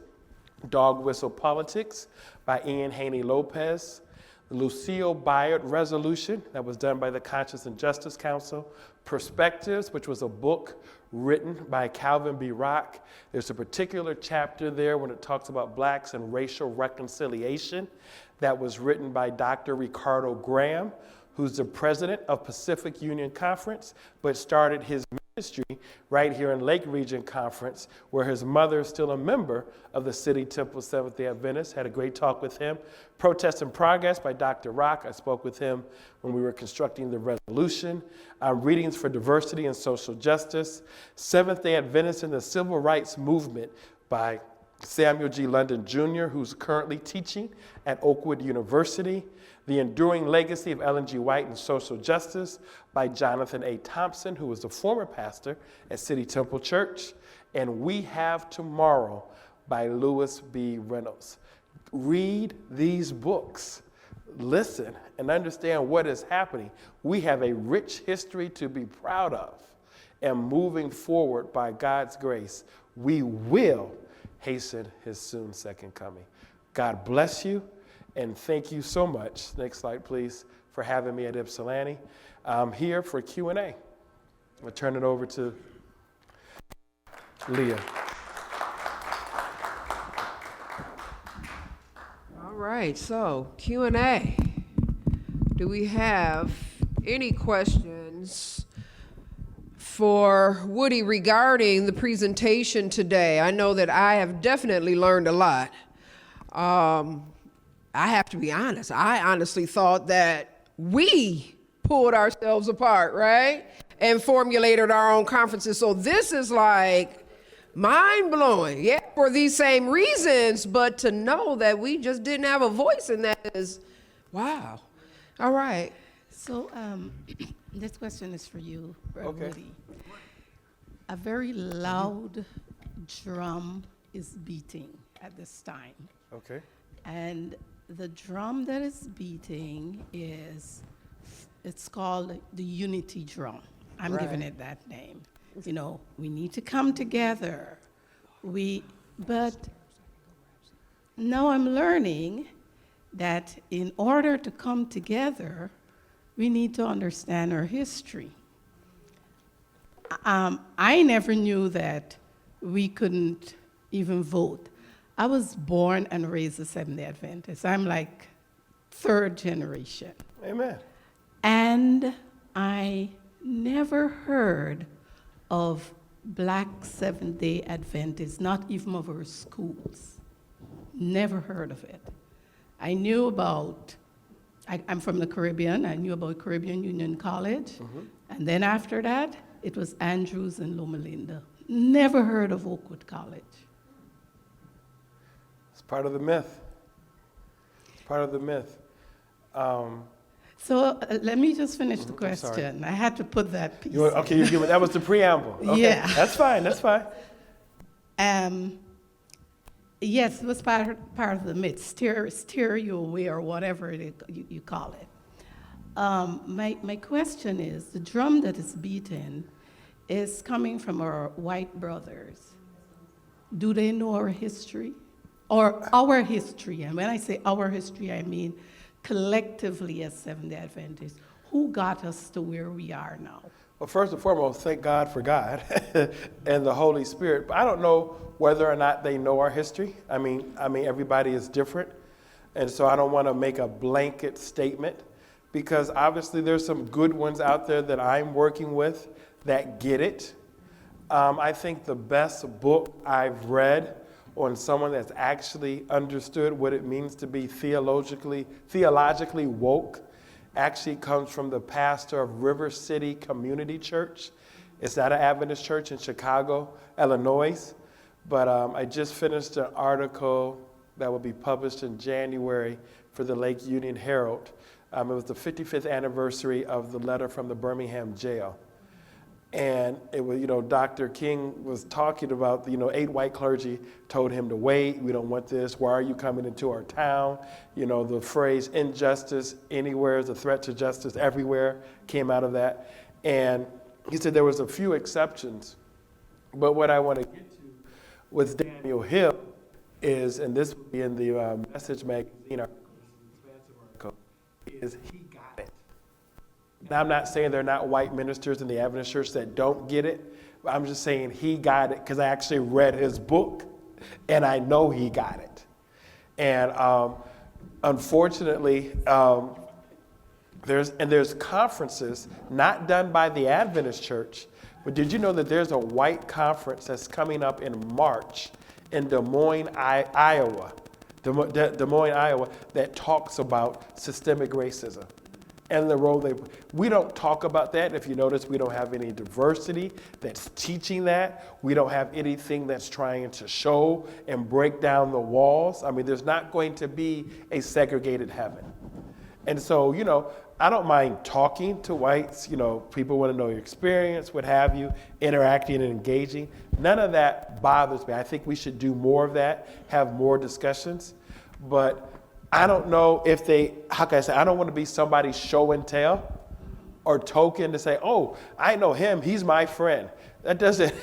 Dog Whistle Politics by Ian Haney Lopez. The Lucille Bayard Resolution that was done by the Conscience and Justice Council. Perspectives, which was a book written by Calvin B. Rock. There's a particular chapter there when it talks about blacks and racial reconciliation that was written by Dr. Ricardo Graham, who's the president of Pacific Union Conference, but started his ministry right here in Lake Region Conference, where his mother is still a member of the City Temple Seventh-day Adventist. Had a great talk with him. Protest and Progress by Dr. Rock. I spoke with him when we were constructing the resolution. Readings for Diversity and Social Justice. Seventh-day Adventists in the Civil Rights Movement by Samuel G. London Jr., who's currently teaching at Oakwood University. The Enduring Legacy of Ellen G. White and Social Justice by Jonathan A. Thompson, who was the former pastor at City Temple Church. And We Have Tomorrow by Lewis B. Reynolds. Read these books. Listen and understand what is happening. We have a rich history to be proud of. And moving forward by God's grace, we will hasten his soon second coming. God bless you. And thank you so much, next slide please, for having me at Ypsilanti. I'm here for Q&A. I'll turn it over to Leah. All right, so Q&A. Do we have any questions for Woody regarding the presentation today? I know that I have definitely learned a lot. I have to be honest. I honestly thought that we pulled ourselves apart, right? And formulated our own conferences. So this is like mind-blowing. Yeah, for these same reasons, but to know that we just didn't have a voice in that is, wow. All right. So this question is for you, Brother Okay. Woody. A very loud drum is beating at this time. Okay. And the drum that is beating it's called the unity drum. I'm Right. giving it that name. You know, we need to come together. But now I'm learning that in order to come together, we need to understand our history. I never knew that we couldn't even vote. I was born and raised a Seventh-day Adventist. I'm like third generation. Amen. And I never heard of black Seventh-day Adventists, not even of our schools. Never heard of it. I knew about, I'm from the Caribbean, I knew about Caribbean Union College. And then after that, it was Andrews and Loma Linda. Never heard of Oakwood College. It's part of the myth. It's part of the myth. So let me just finish the I'm sorry. question. I had to put that piece. Okay, you give it. That was the preamble. Okay. Yeah. That's fine. That's fine. Yes, it was part of the myth, steer you away or whatever you call it. My question is, the drum that is beaten is coming from our white brothers. Do they know our history? Or our history? And when I say our history, I mean collectively as Seventh-day Adventists. Who got us to where we are now? Well, first and foremost, thank God for God and the Holy Spirit. But I don't know whether or not they know our history. I mean, everybody is different. And so I don't want to make a blanket statement because obviously there's some good ones out there that I'm working with that get it. I think the best book I've read on someone that's actually understood what it means to be theologically woke actually comes from the pastor of River City Community Church. It's not an Adventist church in Chicago, Illinois, but I just finished an article that will be published in January for the Lake Union Herald. It was the 55th anniversary of the letter from the Birmingham jail. And it was, Dr. King was talking about, 8 white clergy told him to wait. We don't want this. Why are you coming into our town? The phrase injustice anywhere is a threat to justice everywhere came out of that. And he said there was a few exceptions. But what I want to get to with Daniel Hill is, and this will be in the Message magazine article, is he got it. And I'm not saying there are not white ministers in the Adventist church that don't get it, but I'm just saying he got it because I actually read his book and I know he got it. And unfortunately, there's conferences not done by the Adventist church, but did you know that there's a white conference that's coming up in March in Des Moines, Iowa, that talks about systemic racism and the role we don't talk about that. If you notice, we don't have any diversity that's teaching that. We don't have anything that's trying to show and break down the walls. I mean, there's not going to be a segregated heaven. And so, I don't mind talking to whites. People want to know your experience, what have you, interacting and engaging. None of that bothers me. I think we should do more of that, have more discussions. But I don't know if I don't want to be somebody's show and tell or token to say, oh, I know him, he's my friend. That doesn't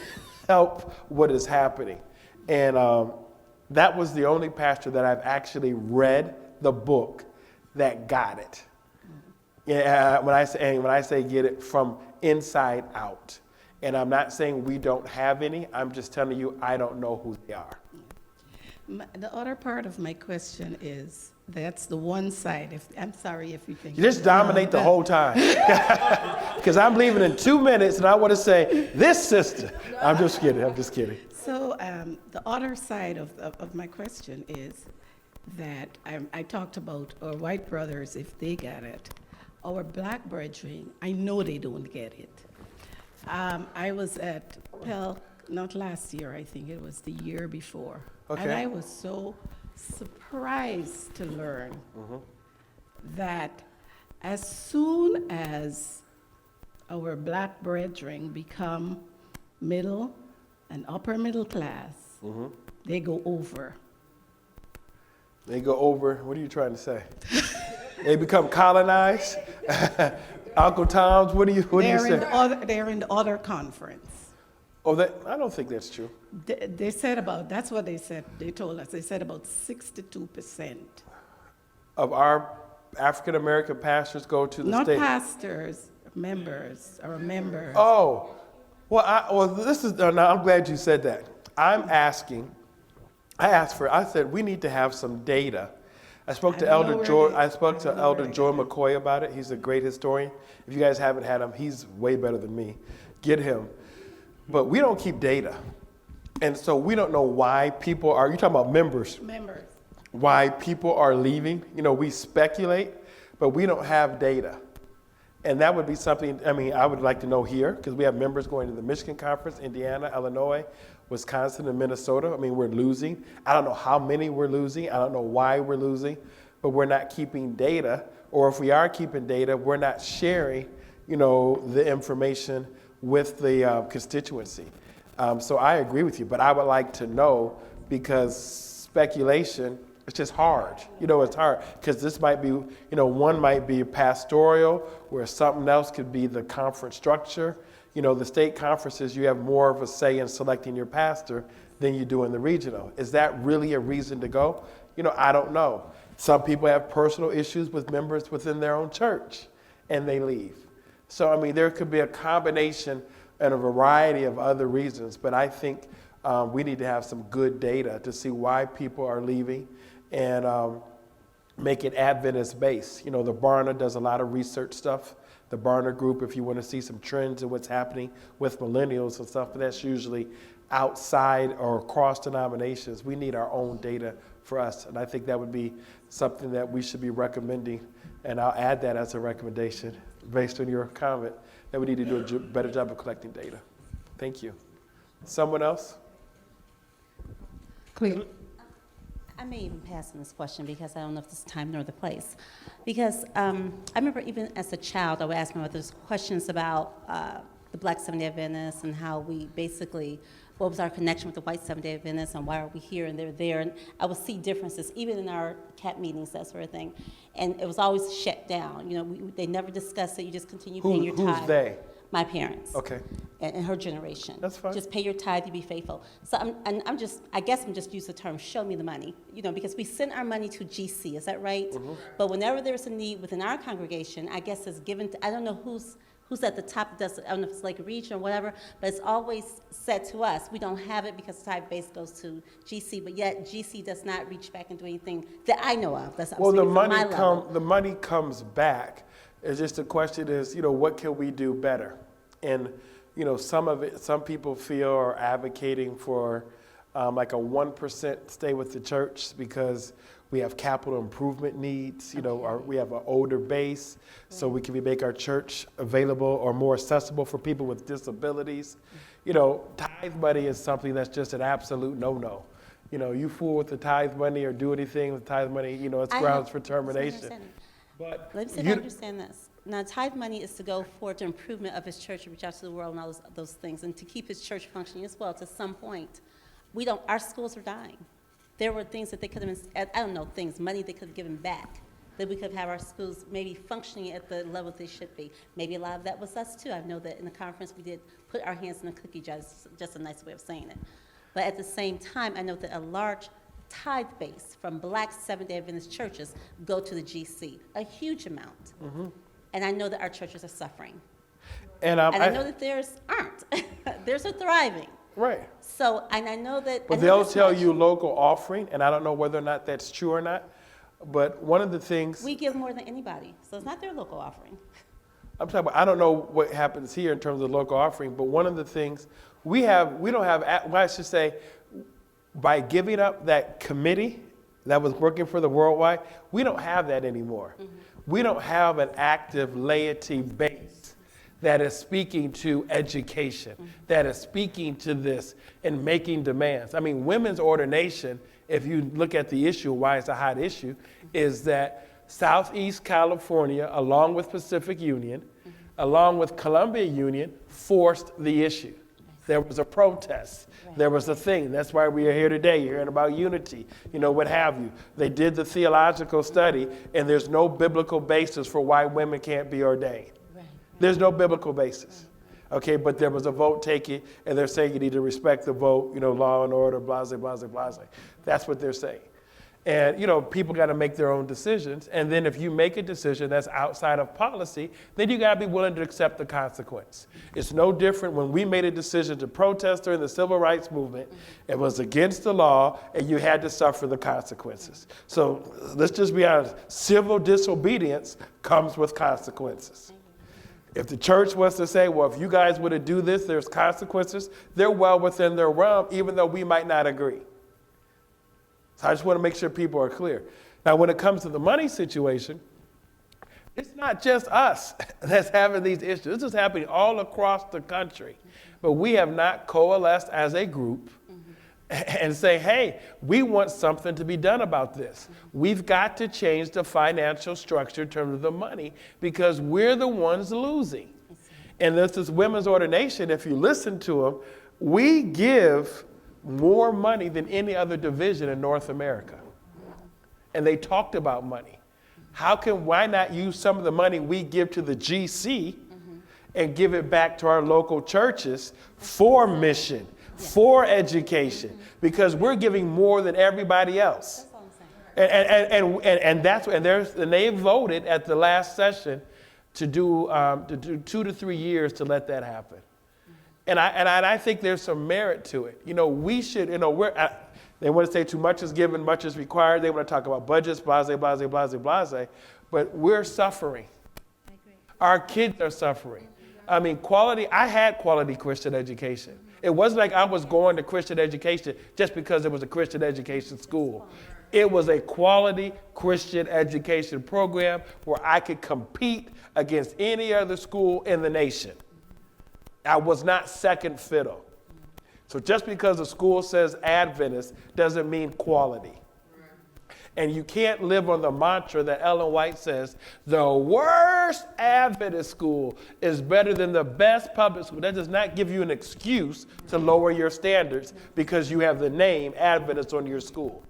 help what is happening. And that was the only pastor that I've actually read the book that got it. Yeah, when I say get it from inside out. And I'm not saying we don't have any, I'm just telling you I don't know who they are. The other part of my question is, that's the one side. I'm sorry if you think. You just dominate the whole time. Because I'm leaving in 2 minutes and I want to say, this sister. I'm just kidding. So the other side of my question is that I talked about our white brothers, if they get it. Our black brethren, I know they don't get it. I was at Pell, not last year, I think it was the year before. Okay. And I was so surprised to learn that as soon as our black brethren become middle and upper middle class, they go over. They go over, what are you trying to say? They become colonized? Uncle Tom's, what do you say? They're in the other conference. Oh, I don't think that's true. They said that's what they said, they told us, they said about 62%. Of our African American pastors go to the state? Not pastors, members. Oh, now I'm glad you said that. I said we need to have some data. I spoke to Elder Joy McCoy about it. He's a great historian. If you guys haven't had him, he's way better than me. Get him. But we don't keep data. And so we don't know why people are, you're talking about members. Why people are leaving. We speculate, but we don't have data. And that would be something, I would like to know here, because we have members going to the Michigan Conference, Indiana, Illinois, Wisconsin, and Minnesota. We're losing. I don't know how many we're losing. I don't know why we're losing, but we're not keeping data. Or if we are keeping data, we're not sharing, the information with the constituency. So I agree with you, but I would like to know, because speculation It's just hard. It's hard because this might be, one might be pastoral where something else could be the conference structure. The state conferences, you have more of a say in selecting your pastor than you do in the regional. Is that really a reason to go? I don't know. Some people have personal issues with members within their own church and they leave. So, there could be a combination and a variety of other reasons, but I think we need to have some good data to see why people are leaving and make it Adventist based. The Barna does a lot of research stuff. The Barna group, if you want to see some trends in what's happening with millennials and stuff, but that's usually outside or across denominations. We need our own data for us, and I think that would be something that we should be recommending, and I'll add that as a recommendation based on your comment, that we need to do a better job of collecting data. Thank you. Someone else? Cleo. I may even pass on this question because I don't know if this is time nor the place. Because I remember even as a child, I would ask my mother questions about the Black Seventh-day Adventists and how we basically, what was our connection with the white Seventh-day Adventists and why are we here and they're there. And I would see differences even in our CAT meetings, that sort of thing. And it was always shut down. They never discussed it. You just continue paying your tithe. Who's they? My parents. Okay. And her generation. That's fine. Just pay your tithe, you be faithful. So I guess I'm just using the term, show me the money, because we send our money to GC, is that right? Mm-hmm. But whenever there's a need within our congregation, I guess it's given to, I don't know who's at the top, I don't know if it's like a region or whatever, but it's always said to us, we don't have it because the tithe base goes to GC, but yet GC does not reach back and do anything that I know of. That's well, the money comes back. It's just the question is, what can we do better? And, some people feel are advocating for like a 1% stay with the church because we have capital improvement needs, we have an older base, so we can make our church available or more accessible for people with disabilities. Tithe money is something that's just an absolute no-no. You fool with the tithe money or do anything with tithe money, it's grounds for termination. But let me see if I understand this. Now, tithe money is to go for the improvement of his church, to reach out to the world and all those things, and to keep his church functioning as well. To some point, our schools are dying. There were things that they could have, money they could have given back, that we could have our schools maybe functioning at the level they should be. Maybe a lot of that was us too. I know that in the conference we did put our hands in the cookie jar, just a nice way of saying it. But at the same time, I know that a large tithe base from Black Seventh-day Adventist churches go to the GC, a huge amount. Mm-hmm. And I know that our churches are suffering. And I know that theirs aren't. Theirs are thriving. Right. So, and I know that... But they'll tell you local offering, and I don't know whether or not that's true or not, but one of the things... We give more than anybody, so it's not their local offering. I'm talking about, I don't know what happens here in terms of local offering, but one of the things we don't have, I should say, by giving up that committee that was working for the worldwide, we don't have that anymore. Mm-hmm. We don't have an active laity base that is speaking to education, mm-hmm. that is speaking to this and making demands. Women's ordination, if you look at the issue, why it's a hot issue, is that Southeast California, along with Pacific Union, mm-hmm. along with Columbia Union, forced the issue. There was a protest. Right. There was a thing. That's why we are here today. You're hearing about unity, what have you. They did the theological study, and there's no biblical basis for why women can't be ordained. Right. There's no biblical basis. Okay, but there was a vote taken, and they're saying you need to respect the vote, law and order, blase, blase, blase. That's what they're saying. And, people got to make their own decisions. And then if you make a decision that's outside of policy, then you got to be willing to accept the consequence. It's no different when we made a decision to protest during the civil rights movement. It was against the law, and you had to suffer the consequences. So let's just be honest. Civil disobedience comes with consequences. If the church was to say, well, if you guys were to do this, there's consequences, they're well within their realm, even though we might not agree. So I just want to make sure people are clear. Now, when it comes to the money situation, it's not just us that's having these issues. This is happening all across the country. But we have not coalesced as a group and say, hey, we want something to be done about this. We've got to change the financial structure in terms of the money because we're the ones losing. And this is women's ordination. If you listen to them, we give more money than any other division in North America. and they talked about money. Why not use some of the money we give to the GC and give it back to our local churches for mission, for education, because we're giving more than everybody else. That's all I'm saying. And they voted at the last session to do 2 to 3 years to let that happen. And I think there's some merit to it. We should, they want to say too much is given, much is required. They want to talk about budgets, blase, blase, blase, blase. But we're suffering. I agree. Our kids are suffering. I had quality Christian education. It wasn't like I was going to Christian education just because it was a Christian education school. It was a quality Christian education program where I could compete against any other school in the nation. I was not second fiddle. So just because a school says Adventist doesn't mean quality. And you can't live on the mantra that Ellen White says, the worst Adventist school is better than the best public school. That does not give you an excuse to lower your standards because you have the name Adventist on your school.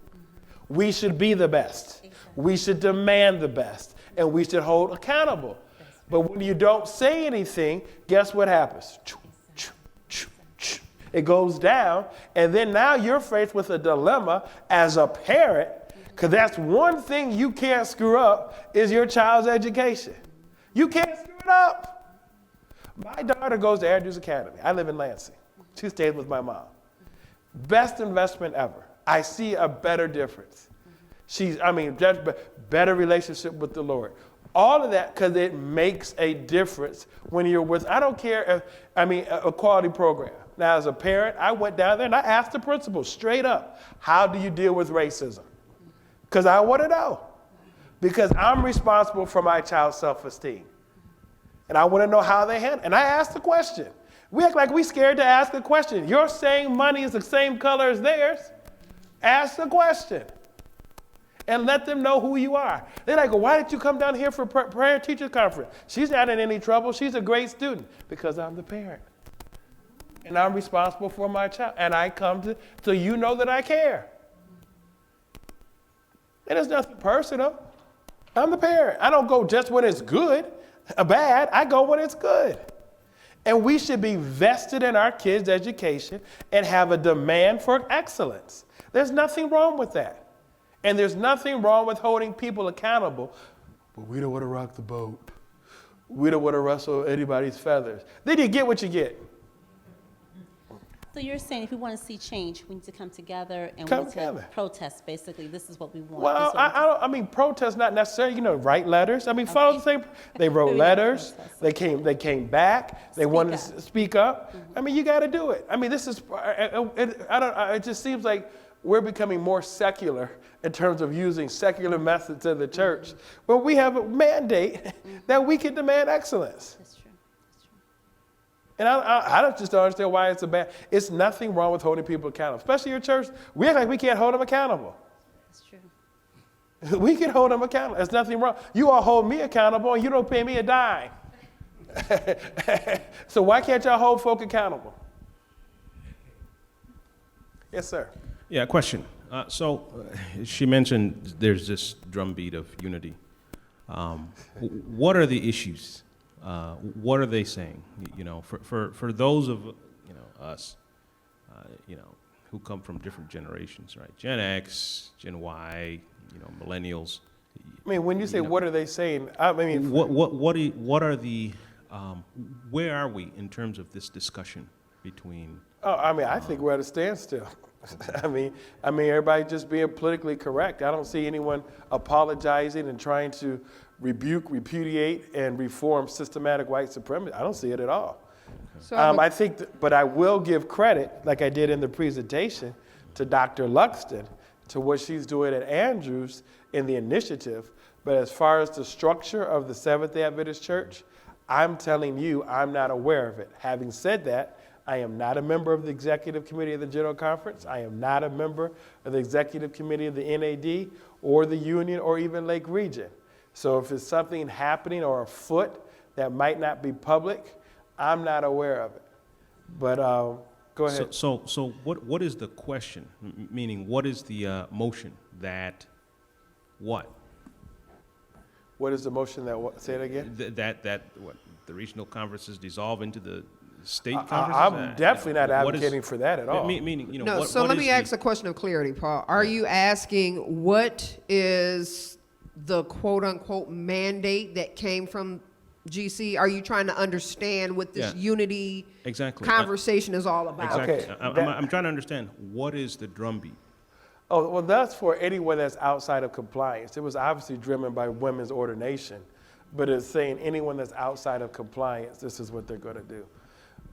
We should be the best. We should demand the best. And we should hold accountable. But when you don't say anything, guess what happens? It goes down. And then now you're faced with a dilemma as a parent. Because that's one thing you can't screw up is your child's education. You can't screw it up. My daughter goes to Andrews Academy. I live in Lansing. She stays with my mom. Best investment ever. I see a better difference. Just better relationship with the Lord. All of that because it makes a difference when you're with, I don't care a quality program. Now, as a parent, I went down there and I asked the principal straight up, how do you deal with racism? Because I want to know. Because I'm responsible for my child's self-esteem. And I want to know how they handle it. And I asked the question. We act like we're scared to ask a question. You're saying money is the same color as theirs. Ask the question. And let them know who you are. They're like, well, why did you come down here for parent teacher conference? She's not in any trouble. She's a great student. Because I'm the parent. And I'm responsible for my child. And I come so you know that I care. And it's nothing personal. I'm the parent. I don't go just when it's good or bad. I go when it's good. And we should be vested in our kids' education and have a demand for excellence. There's nothing wrong with that. And there's nothing wrong with holding people accountable. But we don't want to rock the boat. We don't want to rustle anybody's feathers. Then you get what you get. So you're saying if we want to see change, we need to come together and Come we need together. to protest, basically. This is what we want. Well, This is what we protest not necessarily, write letters. Follow the same. They wrote Yeah, letters. protest. They came back. They wanted to speak up. You got to do it. This is, it just seems like we're becoming more secular in terms of using secular methods in the church. But we have a mandate that we can demand excellence. That's true. That's true. And I just don't understand why it's it's nothing wrong with holding people accountable, especially your church. We act like we can't hold them accountable. That's true. We can hold them accountable. There's nothing wrong. You all hold me accountable and you don't pay me a dime. So why can't y'all hold folk accountable? Yes, sir. Yeah, question. She mentioned there's this drumbeat of unity. What are the issues? What are they saying? For those of us, who come from different generations, right? Gen X, Gen Y, millennials. When you say what are they saying? What are the? Where are we in terms of this discussion between? I think we're at a standstill. Everybody just being politically correct. I don't see anyone apologizing and trying to rebuke, repudiate, and reform systematic white supremacy. I don't see it at all. So but I will give credit, like I did in the presentation, to Dr. Luxton, to what she's doing at Andrews in the initiative. But as far as the structure of the Seventh-day Adventist Church, I'm telling you, I'm not aware of it. Having said that, I am not a member of the Executive Committee of the General Conference. I am not a member of the Executive Committee of the NAD or the Union or even Lake Region. So if it's something happening or afoot that might not be public, I'm not aware of it. But go ahead. So what is the question? Meaning, what is the motion that what? What is the motion say it again? That what, the regional conferences dissolve into the state I- conferences? I'm definitely not What is- advocating for that at all. Meaning, you know, No, what, so what let is me the- ask a question of clarity, Paul. Are you asking what is the quote-unquote mandate that came from GC? Are you trying to understand what this Yeah. unity Exactly. conversation is all about? Exactly. Okay, I'm trying to understand, what is the drumbeat? Oh, well, that's for anyone that's outside of compliance. It was obviously driven by women's ordination, but it's saying anyone that's outside of compliance, this is what they're going to do.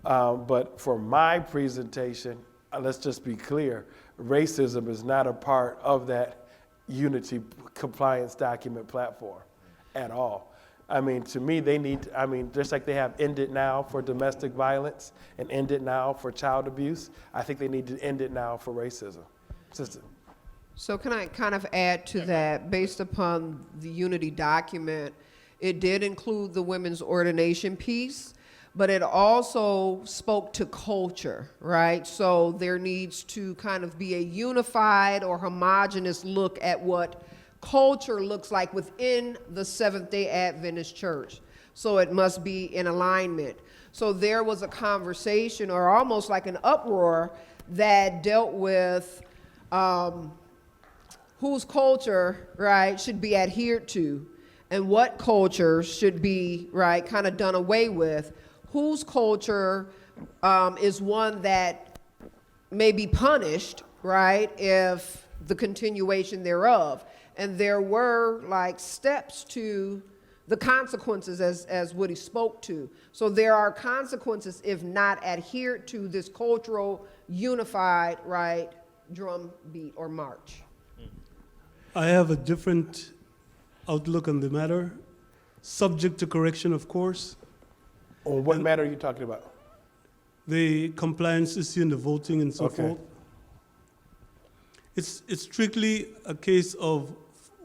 But for my presentation, let's just be clear, racism is not a part of that unity compliance document platform at all. I mean, to me, they need, I mean, just like they have End It Now for domestic violence and End It Now for child abuse, I think they need to end it now for racism. So can I kind of add to that, based upon the unity document, it did include the women's ordination piece, but it also spoke to culture, right? So there needs to kind of be a unified or homogeneous look at what culture looks like within the Seventh-day Adventist Church. So it must be in alignment. So there was a conversation, or almost like an uproar, that dealt with whose culture, right, should be adhered to, and what culture should be, right, kind of done away with. Whose culture is one that may be punished, right, if the continuation thereof. And there were like steps to the consequences as Woody spoke to. So there are consequences if not adhered to this cultural unified, right, drum beat or march. I have a different outlook on the matter, subject to correction, of course. On what matter are you talking about? The compliance issue and the voting and so Okay. forth. It's strictly a case of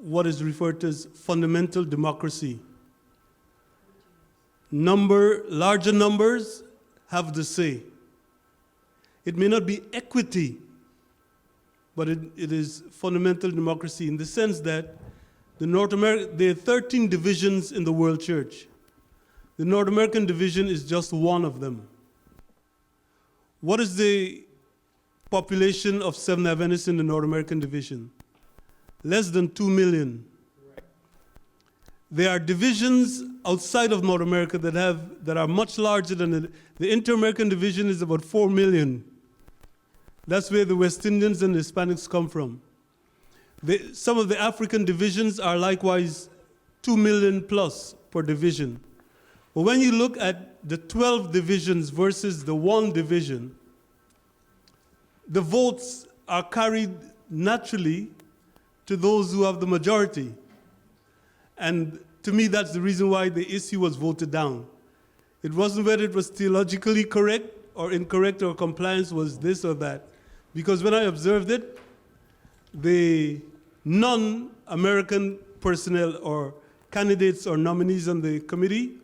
what is referred to as fundamental democracy. Larger numbers have the say. It may not be equity, but it is fundamental democracy in the sense that there are 13 divisions in the world church. The North American division is just one of them. What is the population of Seventh Adventists in the North American division? Less than 2 million. There are divisions outside of North America that are much larger than the Inter-American division is about 4 million. That's where the West Indians and the Hispanics come from. Some of the African divisions are likewise 2 million plus per division. But when you look at the 12 divisions versus the one division, the votes are carried naturally to those who have the majority. And to me, that's the reason why the issue was voted down. It wasn't whether it was theologically correct or incorrect or compliance was this or that. Because when I observed it, the non-American personnel or candidates or nominees on the committee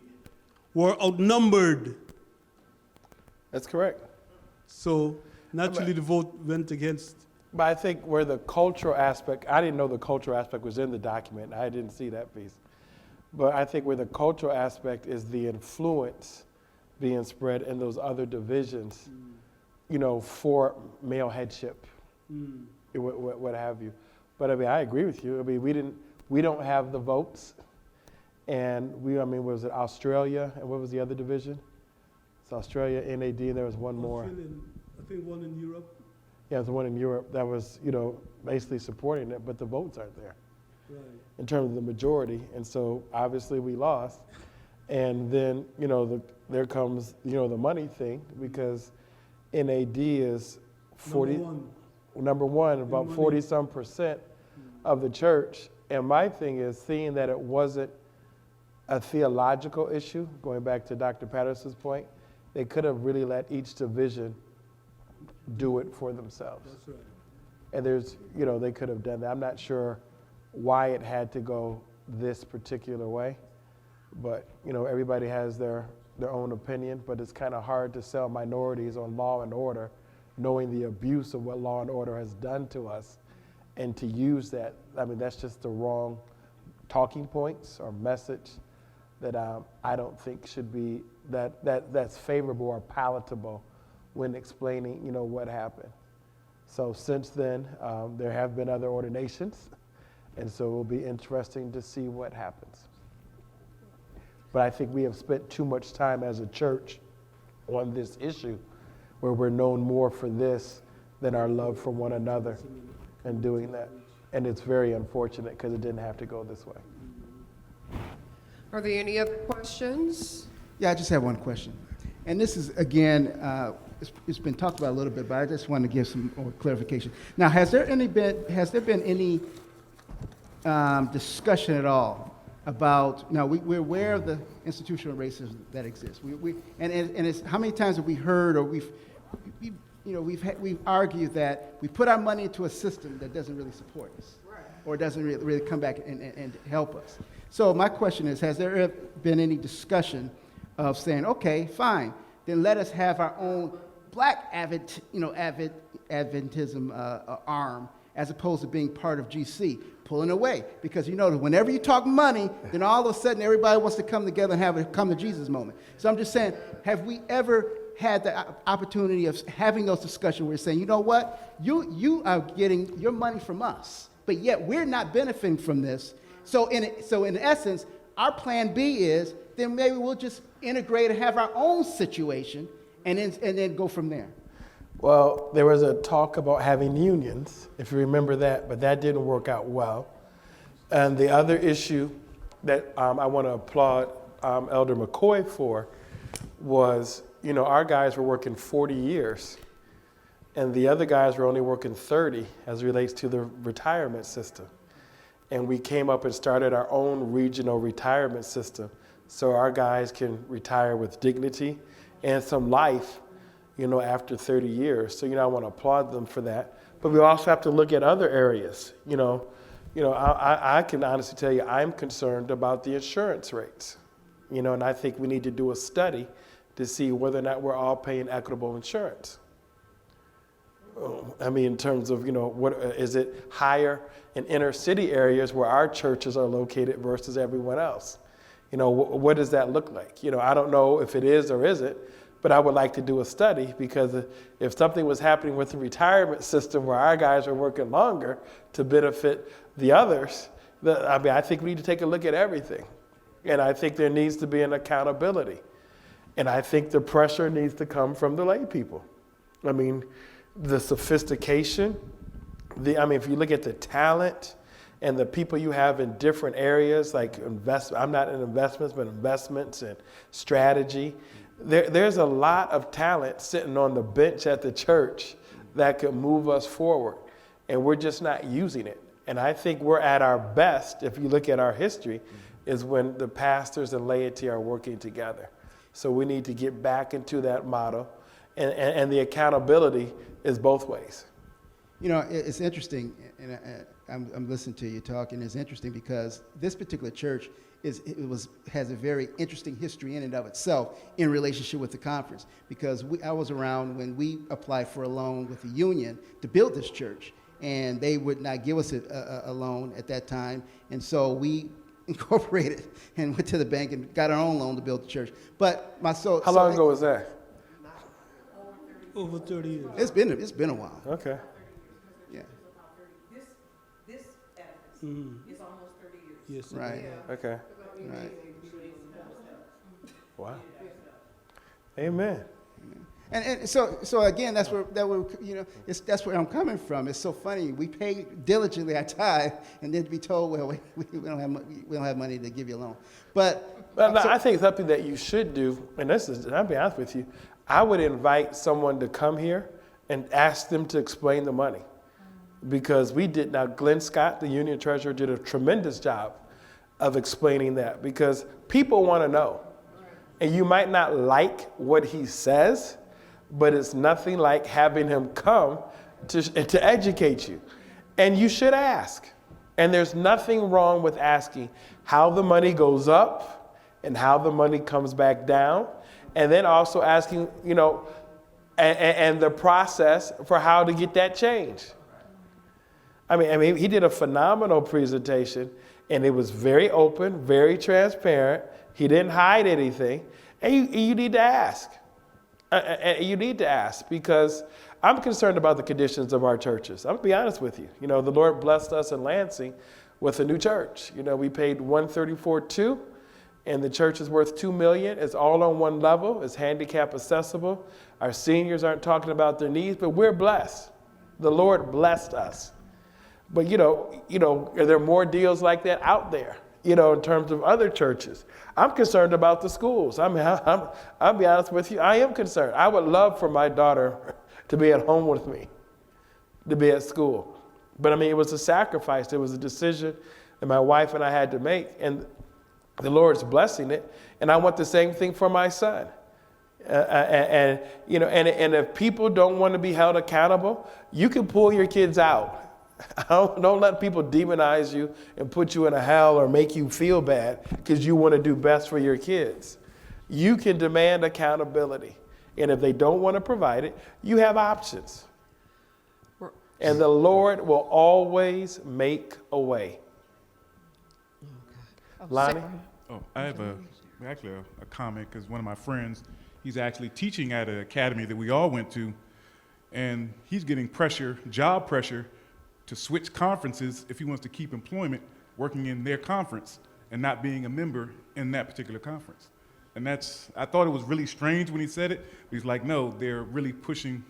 were outnumbered. That's correct. So naturally the vote went against. But I think where the cultural aspect, I didn't know the cultural aspect was in the document. I didn't see that piece. But I think where the cultural aspect is the influence being spread in those other divisions, you know, for male headship, what have you. But I mean, I agree with you. I mean, we don't have the votes. And was it Australia? And what was the other division? It's Australia, NAD, and there was one more. I think one in Europe. Yeah, there's one in Europe that was, you know, basically supporting it, but the votes aren't there Right. in terms of the majority. And so obviously we lost. And then, you know, there comes, you know, the money thing, because NAD is 40, number one, about 40-some% of the church. And my thing is seeing that it wasn't a theological issue, going back to Dr. Patterson's point, they could have really let each division do it for themselves. That's right. And there's, you know, they could have done that. I'm not sure why it had to go this particular way, but, you know, everybody has their own opinion, but it's kind of hard to sell minorities on law and order, knowing the abuse of what law and order has done to us, and to use that, I mean, that's just the wrong talking points or message that I don't think should be that's favorable or palatable when explaining, what happened. So since then, there have been other ordinations, and so it will be interesting to see what happens. But I think we have spent too much time as a church on this issue, where we're known more for this than our love for one another and doing that. And it's very unfortunate because it didn't have to go this way. Are there any other questions? Yeah, I just have one question. And this is, again, it's been talked about a little bit, but I just want to give some more clarification. Now, has there been any discussion at all about, now we're aware of the institutional racism that exists. And it's, how many times have we heard or we've argued that we put our money into a system that doesn't really support us, or doesn't really come back and help us. So my question is, has there been any discussion of saying, okay, fine, then let us have our own black Adventism arm, as opposed to being part of GC, pulling away? Because whenever you talk money, then all of a sudden everybody wants to come together and have a come to Jesus moment. So I'm just saying, have we ever had the opportunity of having those discussions where you're saying, you know what, you are getting your money from us, but yet we're not benefiting from this. So in essence, our plan B is, then maybe we'll just integrate and have our own situation and then go from there. Well, there was a talk about having unions, if you remember that, but that didn't work out well. And the other issue that I want to applaud Elder McCoy for was, our guys were working 40 years, and the other guys were only working 30 as it relates to the retirement system. And we came up and started our own regional retirement system so our guys can retire with dignity and some life, after 30 years. So, I want to applaud them for that. But we also have to look at other areas. I can honestly tell you, I'm concerned about the insurance rates, and I think we need to do a study to see whether or not we're all paying equitable insurance. I mean, in terms of, what is it higher in inner city areas where our churches are located versus everyone else? What does that look like? I don't know if it is or isn't, but I would like to do a study, because if something was happening with the retirement system where our guys are working longer to benefit the others, I think we need to take a look at everything. And I think there needs to be an accountability. And I think the pressure needs to come from the lay people. I mean, the sophistication, if you look at the talent and the people you have in different areas, like I'm not in investments, but investments and strategy. There's a lot of talent sitting on the bench at the church that could move us forward, and we're just not using it. And I think we're at our best, if you look at our history, is when the pastors and laity are working together. So we need to get back into that model, and the accountability is both ways. It's interesting, and I'm listening to you talk, and it's interesting because this particular church has a very interesting history in and of itself in relationship with the conference, because I was around when we applied for a loan with the union to build this church, and they would not give us a loan at that time, and so we incorporated and went to the bank and got our own loan to build the church. But how long ago was that? Over 30 years. It's been a while. Okay. Yeah. This edifice is almost 30 years. Yes. Right. Okay. Right. Wow. Amen. And so again, that's where that's where I'm coming from. It's so funny. We pay diligently our tithe, and then to be told, well, we don't have money to give you a loan. But I think something that you should do, and I'll be honest with you, I would invite someone to come here and ask them to explain the money, because Glenn Scott, the union treasurer, did a tremendous job of explaining that, because people want to know, and you might not like what he says, but it's nothing like having him come to educate you. And you should ask. And there's nothing wrong with asking how the money goes up and how the money comes back down. And then also asking, and the process for how to get that change. I mean, he did a phenomenal presentation, and it was very open, very transparent. He didn't hide anything, and you need to ask. You need to ask, because I'm concerned about the conditions of our churches. I'm gonna be honest with you. You know, the Lord blessed us in Lansing with a new church. You know, we paid $134,200, and the church is worth $2 million. It's all on one level. It's handicap accessible. Our seniors aren't talking about their needs, but we're blessed. The Lord blessed us. But you know, are there more deals like that out there? You know, in terms of other churches, I'm concerned about the schools. I mean, I'll be honest with you. I am concerned. I would love for my daughter to be at home with me, to be at school. But I mean, it was a sacrifice. It was a decision that my wife and I had to make, and the Lord's blessing it. And I want the same thing for my son. And if people don't want to be held accountable, you can pull your kids out. Don't let people demonize you and put you in a hell or make you feel bad because you want to do best for your kids. You can demand accountability. And if they don't want to provide it, you have options. And the Lord will always make a way. Lonnie? Oh, I have actually a comment, because one of my friends, he's actually teaching at an academy that we all went to, and he's getting pressure, job pressure, to switch conferences if he wants to keep employment working in their conference and not being a member in that particular conference. And I thought it was really strange when he said it, but he's like, no, they're really pushing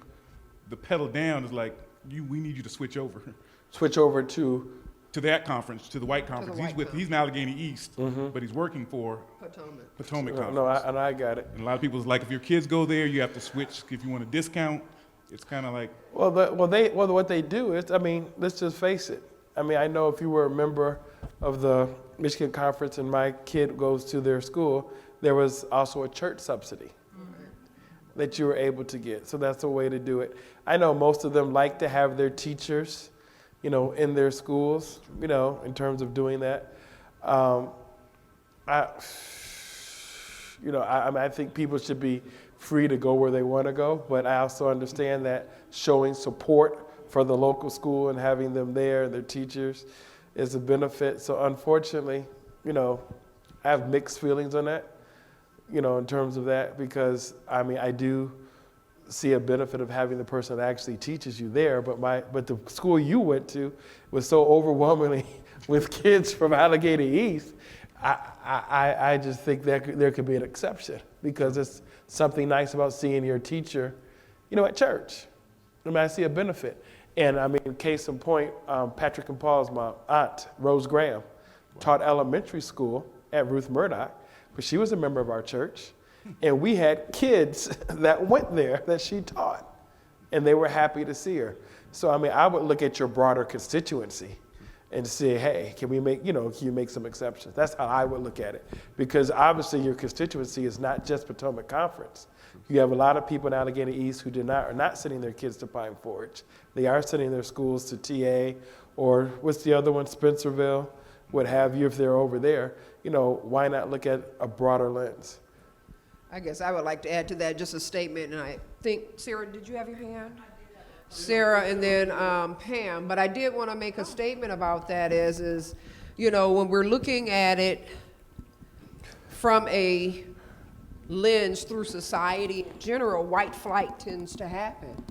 the pedal down. It's like, we need you to switch over. Switch over to that conference, to the white conference. He's in Allegheny East, but he's working for Potomac Conference. No, I got it. And a lot of people's like, if your kids go there, you have to switch if you want a discount. It's kind of like. Well, what they do is, I mean, let's just face it. I mean, I know if you were a member of the Michigan Conference and my kid goes to their school, there was also a church subsidy that you were able to get. So that's a way to do it. I know most of them like to have their teachers, you know, in their schools, you know, in terms of doing that. I think people should be free to go where they want to go, but I also understand that showing support for the local school and having them there, their teachers, is a benefit. So unfortunately, you know, I have mixed feelings on that, you know, in terms of that, because I mean, I do see a benefit of having the person that actually teaches you there, but the school you went to was so overwhelmingly with kids from Allegheny East. I just think that there could be an exception, because it's something nice about seeing your teacher, you know, at church. I mean, I see a benefit. And I mean, case in point, Patrick and Paul's mom, aunt, Rose Graham, taught elementary school at Ruth Murdoch, but she was a member of our church. And we had kids that went there that she taught, and they were happy to see her. So, I mean, I would look at your broader constituency and say, hey, can you make some exceptions? That's how I would look at it. Because obviously your constituency is not just Potomac Conference. You have a lot of people in Allegheny East who are not sending their kids to Pine Forge. They are sending their schools to TA, or what's the other one, Spencerville, what have you, if they're over there. You know, why not look at a broader lens? I guess I would like to add to that just a statement, and I think, Sarah, did you have your hand? Sarah, and then Pam. But I did want to make a statement about that is, you know, when we're looking at it from a lens through society in general, white flight tends to happen.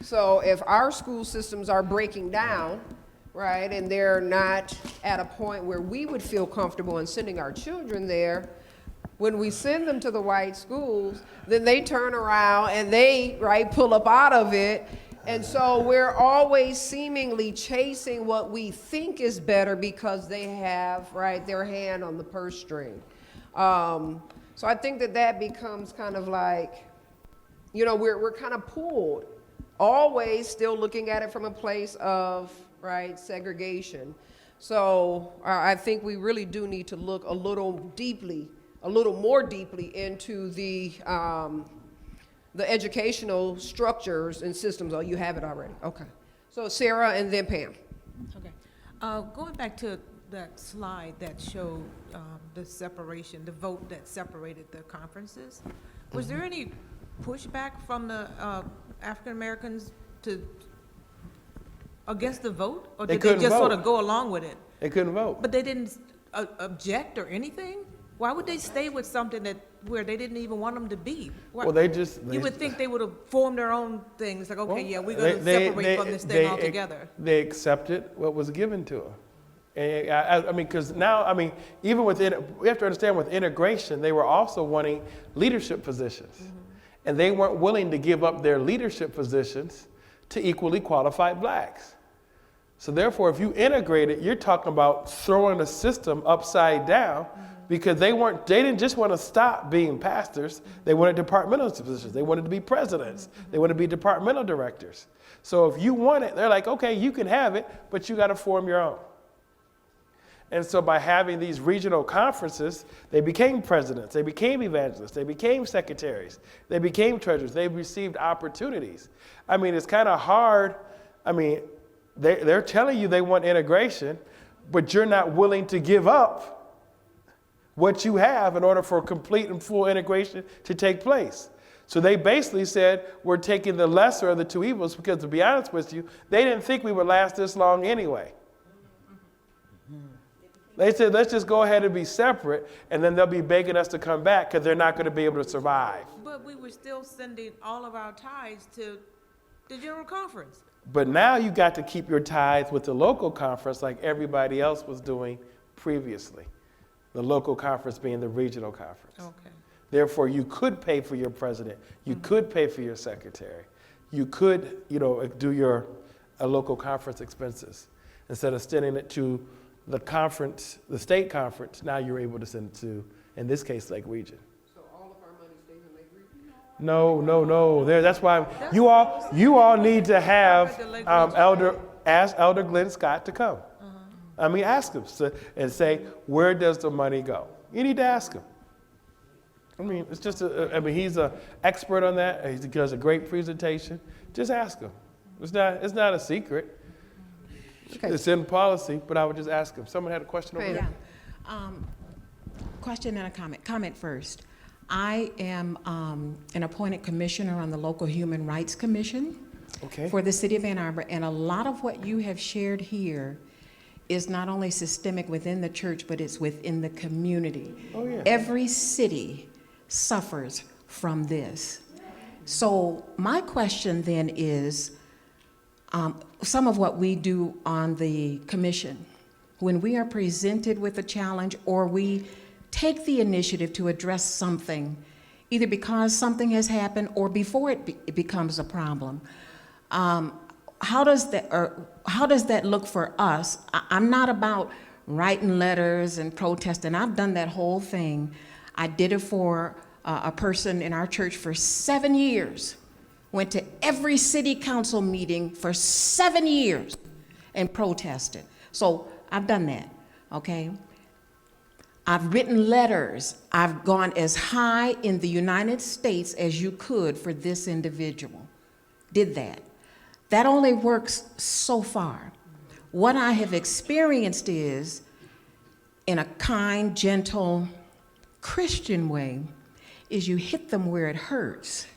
So if our school systems are breaking down, right, and they're not at a point where we would feel comfortable in sending our children there, when we send them to the white schools, then they turn around and they, right, pull up out of it. And so we're always seemingly chasing what we think is better because they have, right, their hand on the purse string. So I think that becomes kind of like, you know, we're kind of pulled, always still looking at it from a place of, right, segregation. So I think we really do need to look a little more deeply into the educational structures and systems. Oh, you have it already. Okay. So Sarah and then Pam. Okay. Going back to that slide that showed the separation, the vote that separated the conferences, was there any pushback from the African Americans to against the vote? Or They did they couldn't just sort vote. of go along with it? They couldn't vote. But they didn't object or anything? Why would they stay with something where they didn't even want them to be? Well, they just. You would think they would have formed their own things, like, okay, Well, yeah, we're going to separate from this thing altogether. They accepted what was given to them. And I mean, because now, I mean, even we have to understand with integration, they were also wanting leadership positions. And they weren't willing to give up their leadership positions to equally qualified blacks. So therefore, if you integrate it, you're talking about throwing the system upside down because they didn't just want to stop being pastors. They wanted departmental positions. They wanted to be presidents. They wanted to be departmental directors. So if you want it, they're like, okay, you can have it, but you got to form your own. And so by having these regional conferences, they became presidents, they became evangelists, they became secretaries, they became treasurers, they received opportunities. I mean, it's kind of hard. I mean, they're telling you they want integration, but you're not willing to give up what you have in order for complete and full integration to take place. So they basically said, we're taking the lesser of the two evils because, to be honest with you, they didn't think we would last this long anyway. They said, let's just go ahead and be separate, and then they'll be begging us to come back because they're not going to be able to survive. But we were still sending all of our tithes to the General Conference. But now you got to keep your tithes with the local conference like everybody else was doing previously. The local conference being the regional conference. Okay. Therefore, you could pay for your president. You could pay for your secretary. You could, do your local conference expenses. Instead of sending it to the conference, the state conference, now you're able to send it to, in this case, Lake Region. So all of our money stays in Lake Region? No. That's why you all need to have ask Elder Glenn Scott to come. I mean, ask him and say, where does the money go? You need to ask him. I mean, it's just he's an expert on that. He does a great presentation. Just ask him. It's not a secret. Okay. It's in policy, but I would just ask him. Someone had a question over there? Yeah. Question and a comment. Comment first. I am an appointed commissioner on the local Human Rights Commission for the city of Ann Arbor, and a lot of what you have shared here is not only systemic within the church, but it's within the community. Oh, yeah. Every city suffers from this. So my question then is, some of what we do on the commission, when we are presented with a challenge or we take the initiative to address something, either because something has happened or before it becomes a problem, how does that look for us? I'm not about writing letters and protesting. I've done that whole thing. I did it for a person in our church for 7 years. Went to every city council meeting for 7 years and protested. So I've done that, okay? I've written letters. I've gone as high in the United States as you could for this individual. Did that. That only works so far. What I have experienced is, in a kind, gentle, Christian way, is you hit them where it hurts.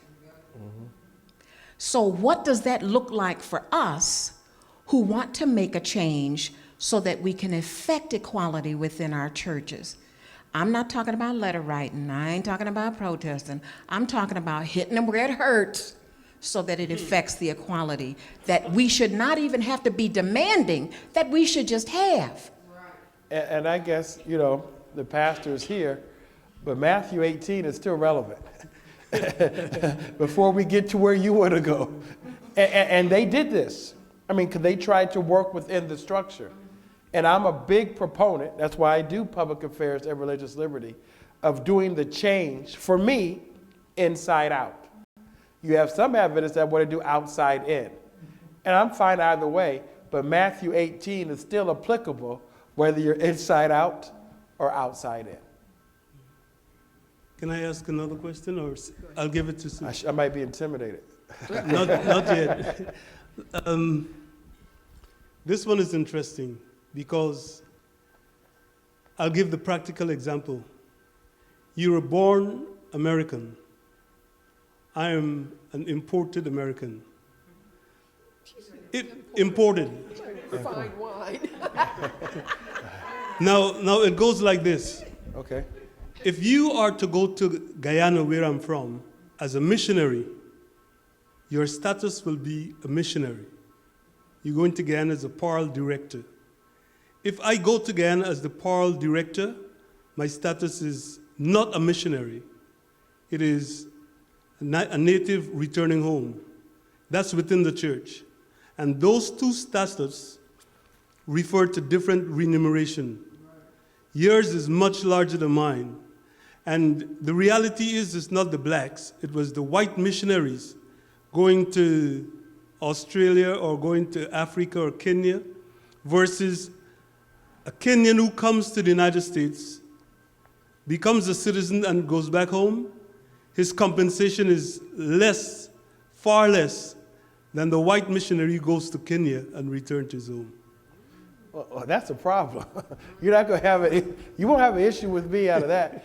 So what does that look like for us who want to make a change so that we can effect equality within our churches? I'm not talking about letter writing. I ain't talking about protesting. I'm talking about hitting them where it hurts so that it affects the equality that we should not even have to be demanding, that we should just have. And I guess, the pastor is here, but Matthew 18 is still relevant. Before we get to where you want to go. And they did this. Because they tried to work within the structure. And I'm a big proponent, that's why I do public affairs and religious liberty, of doing the change, for me, inside out. You have some Adventists that want to do outside in. And I'm fine either way, but Matthew 18 is still applicable whether you're inside out or outside in. Can I ask another question, or I'll give it to Sue? I might be intimidated. Not yet. This one is interesting because I'll give the practical example. You were born American. I am an imported American. Imported. Fine wine. Now it goes like this. Okay. If you are to go to Guyana, where I'm from, as a missionary, your status will be a missionary. You go into Guyana as a pastoral director. If I go to Guyana as the pastoral director, my status is not a missionary. It is a native returning home. That's within the church. And those two statuses refer to different remuneration. Yours is much larger than mine. And the reality is, it's not the blacks. It was the white missionaries going to Australia or going to Africa or Kenya versus a Kenyan who comes to the United States, becomes a citizen and goes back home. His compensation is less, far less, than the white missionary who goes to Kenya and returns to his home. Well, that's a problem. You're not going to have you won't have an issue with me out of that.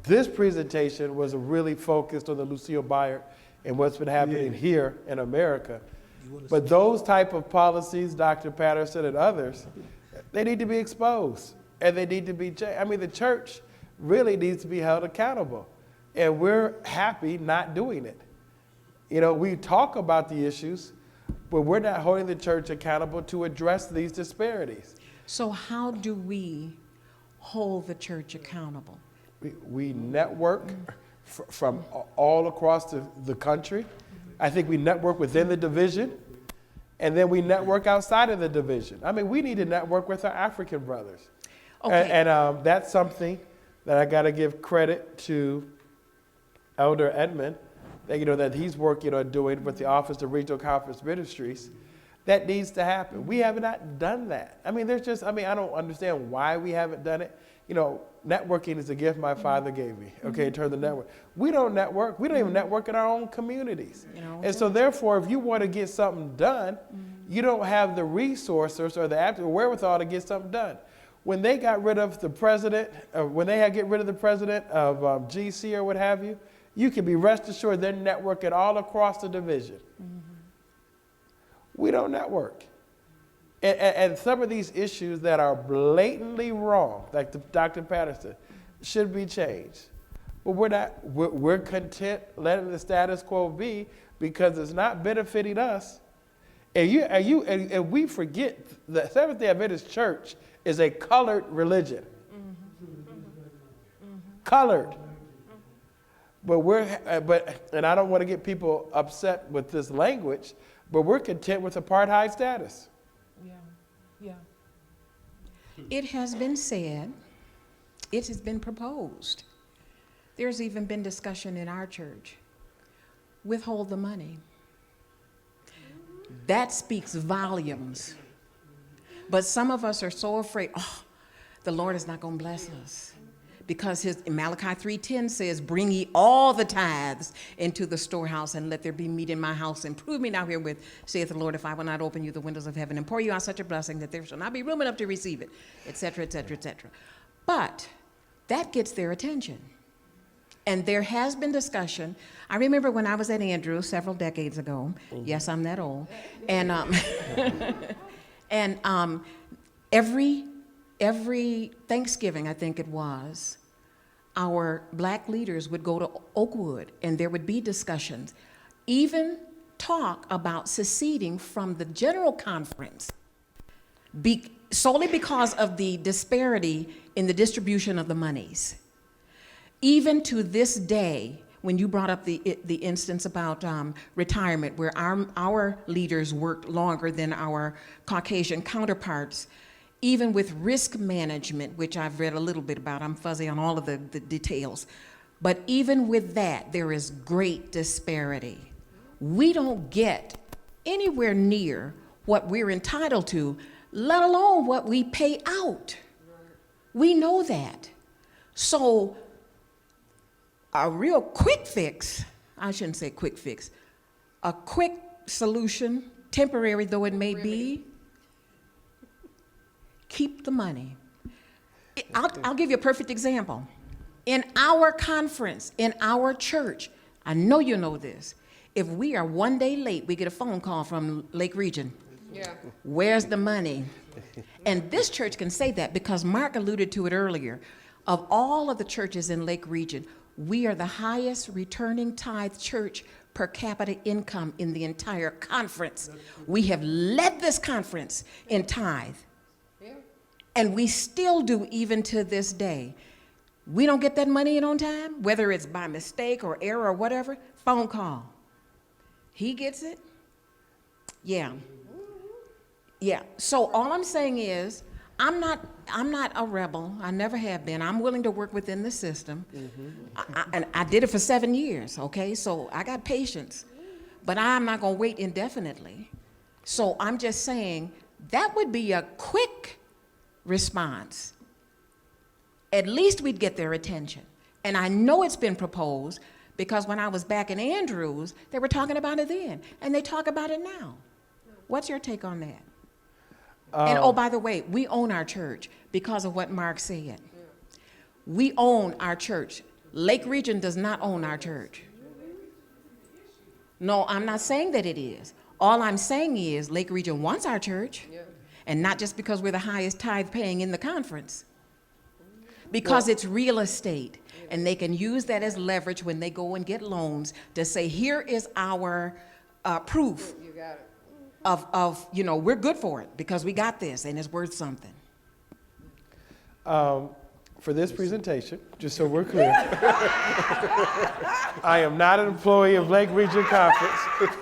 This presentation was really focused on the Lucille Bayard and what's been happening here in America. But those type of policies, Dr. Patterson and others, they need to be exposed and they need to be changed. I mean, the church really needs to be held accountable, and we're happy not doing it. You know, we talk about the issues, but we're not holding the church accountable to address these disparities. So how do we hold the church accountable? We network from all across the country. I think we network within the division, and then we network outside of the division. I mean, we need to network with our African brothers. Okay. And that's something that I got to give credit to Elder Edmund, that he's working on doing with the Office of Regional Conference Ministries. That needs to happen. We have not done that. I mean, I don't understand why we haven't done it. You know, networking is a gift my father gave me, okay, in terms of network. We don't network. We don't even network in our own communities. And so therefore, if you want to get something done, you don't have the resources or the wherewithal to get something done. When they got rid of the president, when they had get rid of the president of GC or what have you, you can be rest assured they're networking all across the division. We don't network. And some of these issues that are blatantly wrong, like Dr. Patterson, should be changed. But we're content letting the status quo be because it's not benefiting us. And we forget the Seventh-day Adventist Church is a colored religion. Colored. And I don't want to get people upset with this language, but we're content with apartheid status. Yeah. It has been said, it has been proposed. There's even been discussion in our church. Withhold the money. That speaks volumes. But some of us are so afraid, the Lord is not going to bless us. Because Malachi 3:10 says, bring ye all the tithes into the storehouse and let there be meat in my house. And prove me now herewith, saith the Lord, if I will not open you the windows of heaven and pour you out such a blessing that there shall not be room enough to receive it, etc., etc., etc. But that gets their attention. And there has been discussion. I remember when I was at Andrews several decades ago. Yes, I'm that old. And every Thanksgiving, I think it was, our black leaders would go to Oakwood and there would be discussions, even talk about seceding from the general conference solely because of the disparity in the distribution of the monies. Even to this day, when you brought up the instance about retirement, where our leaders worked longer than our Caucasian counterparts, even with risk management, which I've read a little bit about, I'm fuzzy on all of the details, but even with that, there is great disparity. We don't get anywhere near what we're entitled to, let alone what we pay out. We know that. So a real quick fix, I shouldn't say quick fix, a quick solution, temporary though it may be, keep the money. I'll give you a perfect example. In our conference, in our church, I know you know this, If we are one day late, we get a phone call from Lake Region. Yeah. Where's the money? And this church can say that because Mark alluded to it earlier. Of all of the churches in Lake Region, we are the highest returning tithe church per capita income in the entire conference. We have led this conference in tithe. Yeah. And we still do even to this day. We don't get that money in on time, whether it's by mistake or error or whatever, phone call. He gets it? Yeah. Yeah. So all I'm saying is, I'm not a rebel. I never have been. I'm willing to work within the system. And I did it for 7 years, okay? So I got patience. But I'm not going to wait indefinitely. So I'm just saying that would be a quick response. At least we'd get their attention. And I know it's been proposed because when I was back in Andrews, they were talking about it then, and they talk about it now. What's your take on that? And oh, by the way, we own our church because of what Mark said. We own our church. Lake Region does not own our church. No, I'm not saying that it is. All I'm saying is Lake Region wants our church, and not just because we're the highest tithe paying in the conference. Because it's real estate, and they can use that as leverage when they go and get loans to say, here is our proof You got it. of, we're good for it because we got this and it's worth something. For this presentation, just so we're clear, I am not an employee of Lake Region Conference.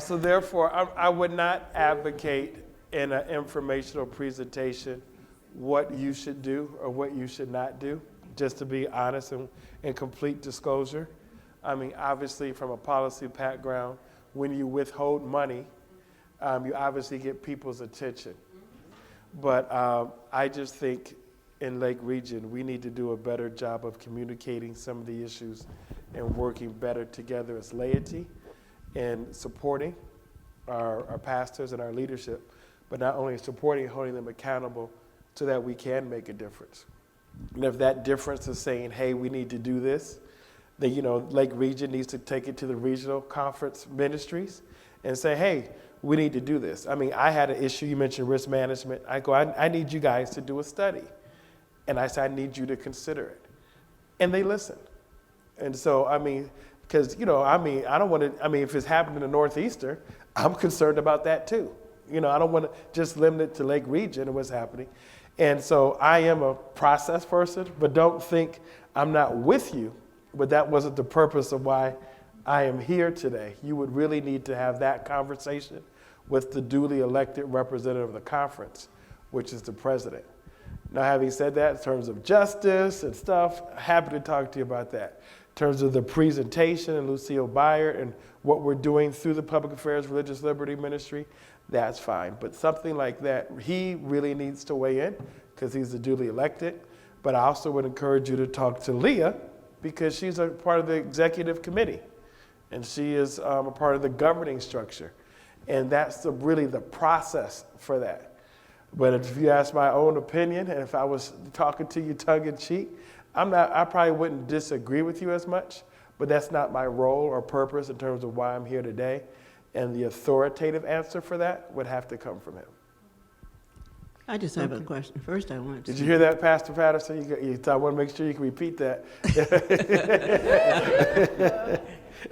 So therefore, I would not advocate in an informational presentation what you should do or what you should not do, just to be honest and in complete disclosure. I mean, obviously, from a policy background, when you withhold money, you obviously get people's attention. But I just think in Lake Region, we need to do a better job of communicating some of the issues and working better together as laity and supporting our pastors and our leadership, but not only supporting and holding them accountable so that we can make a difference. And if that difference is saying, hey, we need to do this, then, Lake Region needs to take it to the regional conference ministries and say, hey, we need to do this. I mean, I had an issue, you mentioned risk management. I go, I need you guys to do a study. And I said, I need you to consider it. And they listen. And so, I mean, because, I don't want to, if it's happening in the Northeastern, I'm concerned about that too. I don't want to just limit it to Lake Region and what's happening. And so I am a process person, but don't think I'm not with you. But that wasn't the purpose of why I am here today. You would really need to have that conversation with the duly elected representative of the conference, which is the president. Now, having said that, in terms of justice and stuff, happy to talk to you about that. In terms of the presentation and Lucille Byard and what we're doing through the Public Affairs Religious Liberty Ministry, that's fine. But something like that, he really needs to weigh in because he's the duly elected. But I also would encourage you to talk to Leah because she's a part of the executive committee and she is a part of the governing structure. And that's really the process for that. But if you ask my own opinion, and if I was talking to you tongue in cheek, I probably wouldn't disagree with you as much, but that's not my role or purpose in terms of why I'm here today. And the authoritative answer for that would have to come from him. I just have a question. First, I want to. Did you hear that, Pastor Patterson? I want to make sure you can repeat that.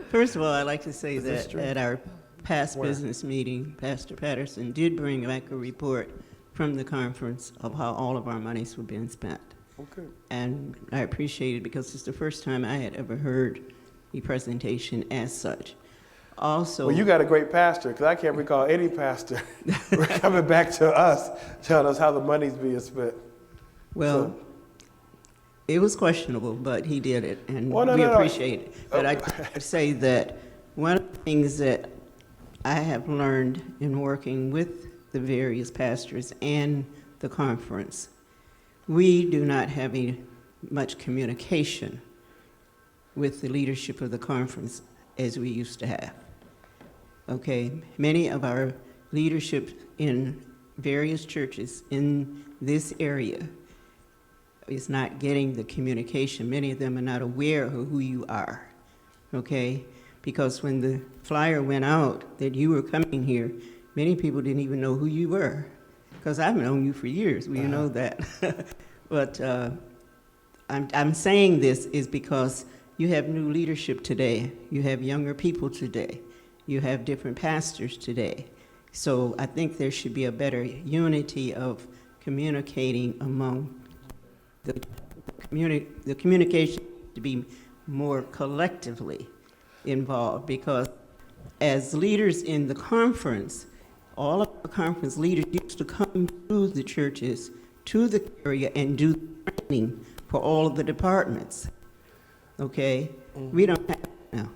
First of all, I'd like to say that at our past business meeting, Pastor Patterson did bring back a report from the conference of how all of our monies were being spent. Okay. And I appreciate it because it's the first time I had ever heard a presentation as such. Also, well, you got a great pastor because I can't recall any pastor coming back to us telling us how the money's being spent. Well, it was questionable, but he did it, and Well, no, we no, no. appreciate it. But I say that one of the things that I have learned in working with the various pastors and the conference, we do not have much communication with the leadership of the conference as we used to have. Okay, many of our leadership in various churches in this area is not getting the communication. Many of them are not aware of who you are, okay? because when the flyer went out that you were coming here, many people didn't even know who you were, because I've known you for years. Well, you know that. But I'm saying this is because you have new leadership today. You have younger people today. You have different pastors today. So I think there should be a better unity of communicating among the community. The communication to be more collectively involved, because as leaders in the conference, all of the conference leaders used to come to the churches, to the area, and do training for all of the departments. Okay? We don't have that now.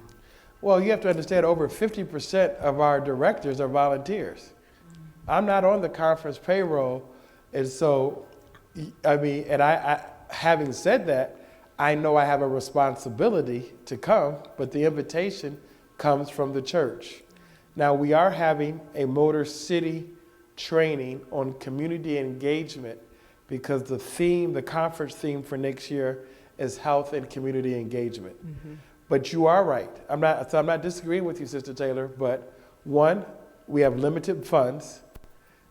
Well, you have to understand over 50% of our directors are volunteers. I'm not on the conference payroll, and so, I mean, and I having said that, I know I have a responsibility to come, but the invitation comes from the church. Now, we are having a Motor City training on community engagement because the conference theme for next year is health and community engagement. But you are right. I'm not disagreeing with you, Sister Taylor, but one, we have limited funds,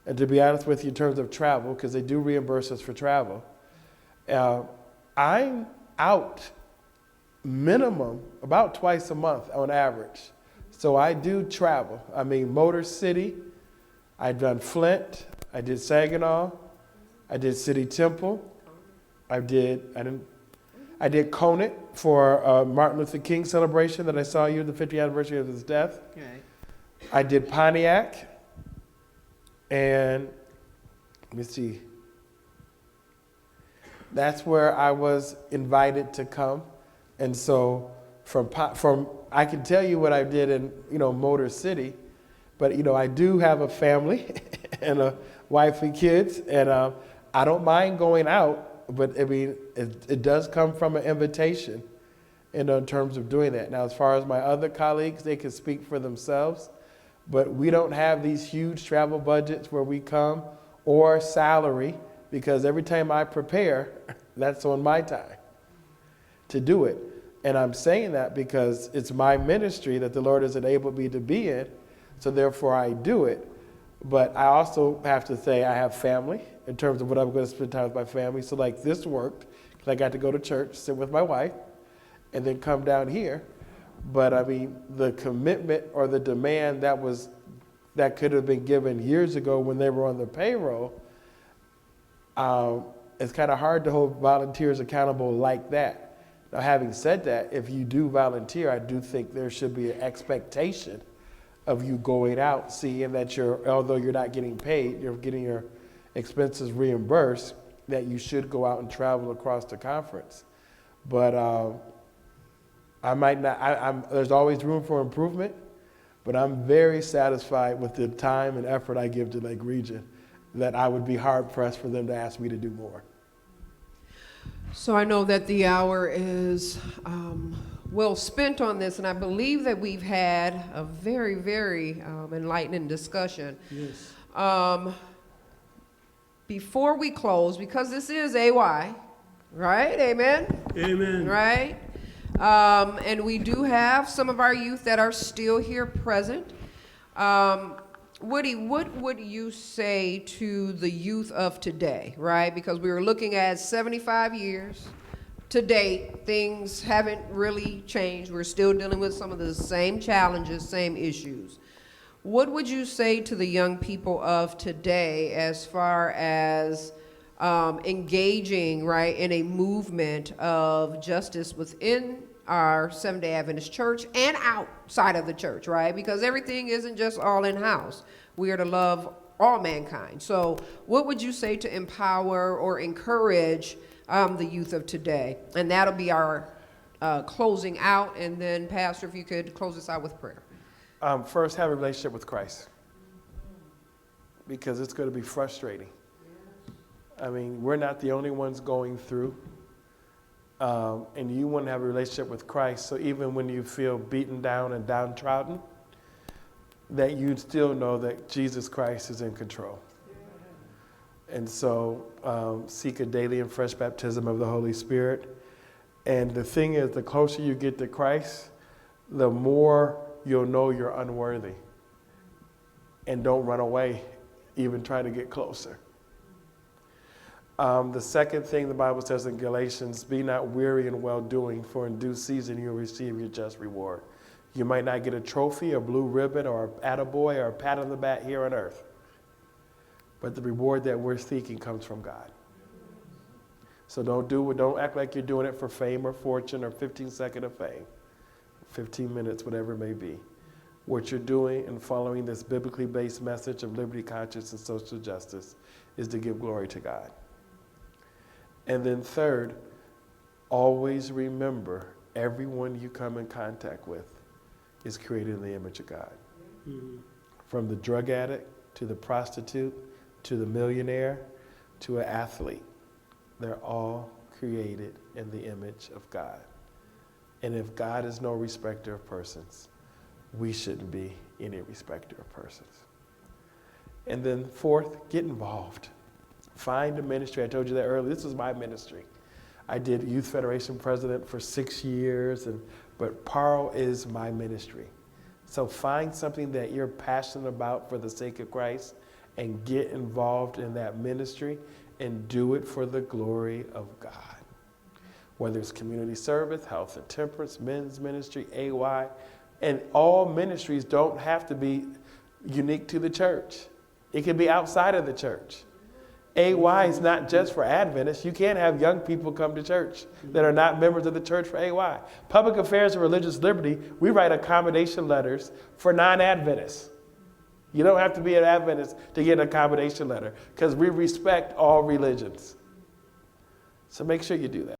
and to be honest with you, in terms of travel, because they do reimburse us for travel, I'm out minimum about twice a month on average. So I do travel. I mean, Motor City, I've done Flint, I did Saginaw, I did City Temple, I did Conant for Martin Luther King celebration that I saw you, the 50th anniversary of his death. Right. I did Pontiac, and let me see. That's where I was invited to come, and so from I can tell you what I did in Motor City, but I do have a family and a wife and kids, and I don't mind going out, but I mean it does come from an invitation, in terms of doing that. Now, as far as my other colleagues, they can speak for themselves, but we don't have these huge travel budgets where we come, or salary, because every time I prepare, that's on my time to do it. And I'm saying that because it's my ministry that the Lord has enabled me to be in, so therefore I do it. But I also have to say I have family in terms of what I'm going to spend time with my family. So like this worked, because I got to go to church, sit with my wife, and then come down here. But I mean, the commitment or the demand that could have been given years ago when they were on the payroll, it's kind of hard to hold volunteers accountable like that. Now, having said that, if you do volunteer, I do think there should be an expectation of you going out, seeing that although you're not getting paid, you're getting your expenses reimbursed, that you should go out and travel across the conference. But I might not, there's always room for improvement, but I'm very satisfied with the time and effort I give to Lake Region, that I would be hard pressed for them to ask me to do more. So I know that the hour is well spent on this, and I believe that we've had a very, very enlightening discussion. Yes. Before we close, because this is AY, right? Amen? Amen. Right? And we do have some of our youth that are still here present. Woody, what would you say to the youth of today, right? Because we were looking at 75 years to date. Things haven't really changed. We're still dealing with some of the same challenges, same issues. What would you say to the young people of today as far as engaging, right, in a movement of justice within our Seventh-day Adventist church and outside of the church, right? Because everything isn't just all in-house. We are to love all mankind. So what would you say to empower or encourage the youth of today? And that'll be our closing out. And then, Pastor, if you could close us out with prayer. First, have a relationship with Christ, because it's going to be frustrating. I mean, we're not the only ones going through. And you want to have a relationship with Christ, so even when you feel beaten down and downtrodden, that you still know that Jesus Christ is in control. And so seek a daily and fresh baptism of the Holy Spirit. And the thing is, the closer you get to Christ, the more you'll know you're unworthy. And don't run away, even try to get closer. The second thing the Bible says in Galatians, be not weary in well-doing, for in due season you'll receive your just reward. You might not get a trophy, a blue ribbon, or an attaboy, or a pat on the back here on earth. But the reward that we're seeking comes from God. So don't act like you're doing it for fame or fortune or 15 seconds of fame, 15 minutes, whatever it may be. What you're doing and following this biblically based message of liberty, conscience, and social justice is to give glory to God. And then third, always remember everyone you come in contact with is created in the image of God. Mm-hmm. From the drug addict to the prostitute to the millionaire to an athlete, they're all created in the image of God. And if God is no respecter of persons, we shouldn't be any respecter of persons. And then fourth, get involved. Find a ministry. I told you that earlier. This was my ministry. I did Youth Federation president for 6 years, but Pearl is my ministry. So find something that you're passionate about for the sake of Christ and get involved in that ministry and do it for the glory of God. Whether it's community service, health and temperance, men's ministry, AY, and all ministries don't have to be unique to the church. It can be outside of the church. AY is not just for Adventists. You can't have young people come to church that are not members of the church for AY. Public Affairs and Religious Liberty, we write accommodation letters for non-Adventists. You don't have to be an Adventist to get an accommodation letter because we respect all religions. So make sure you do that.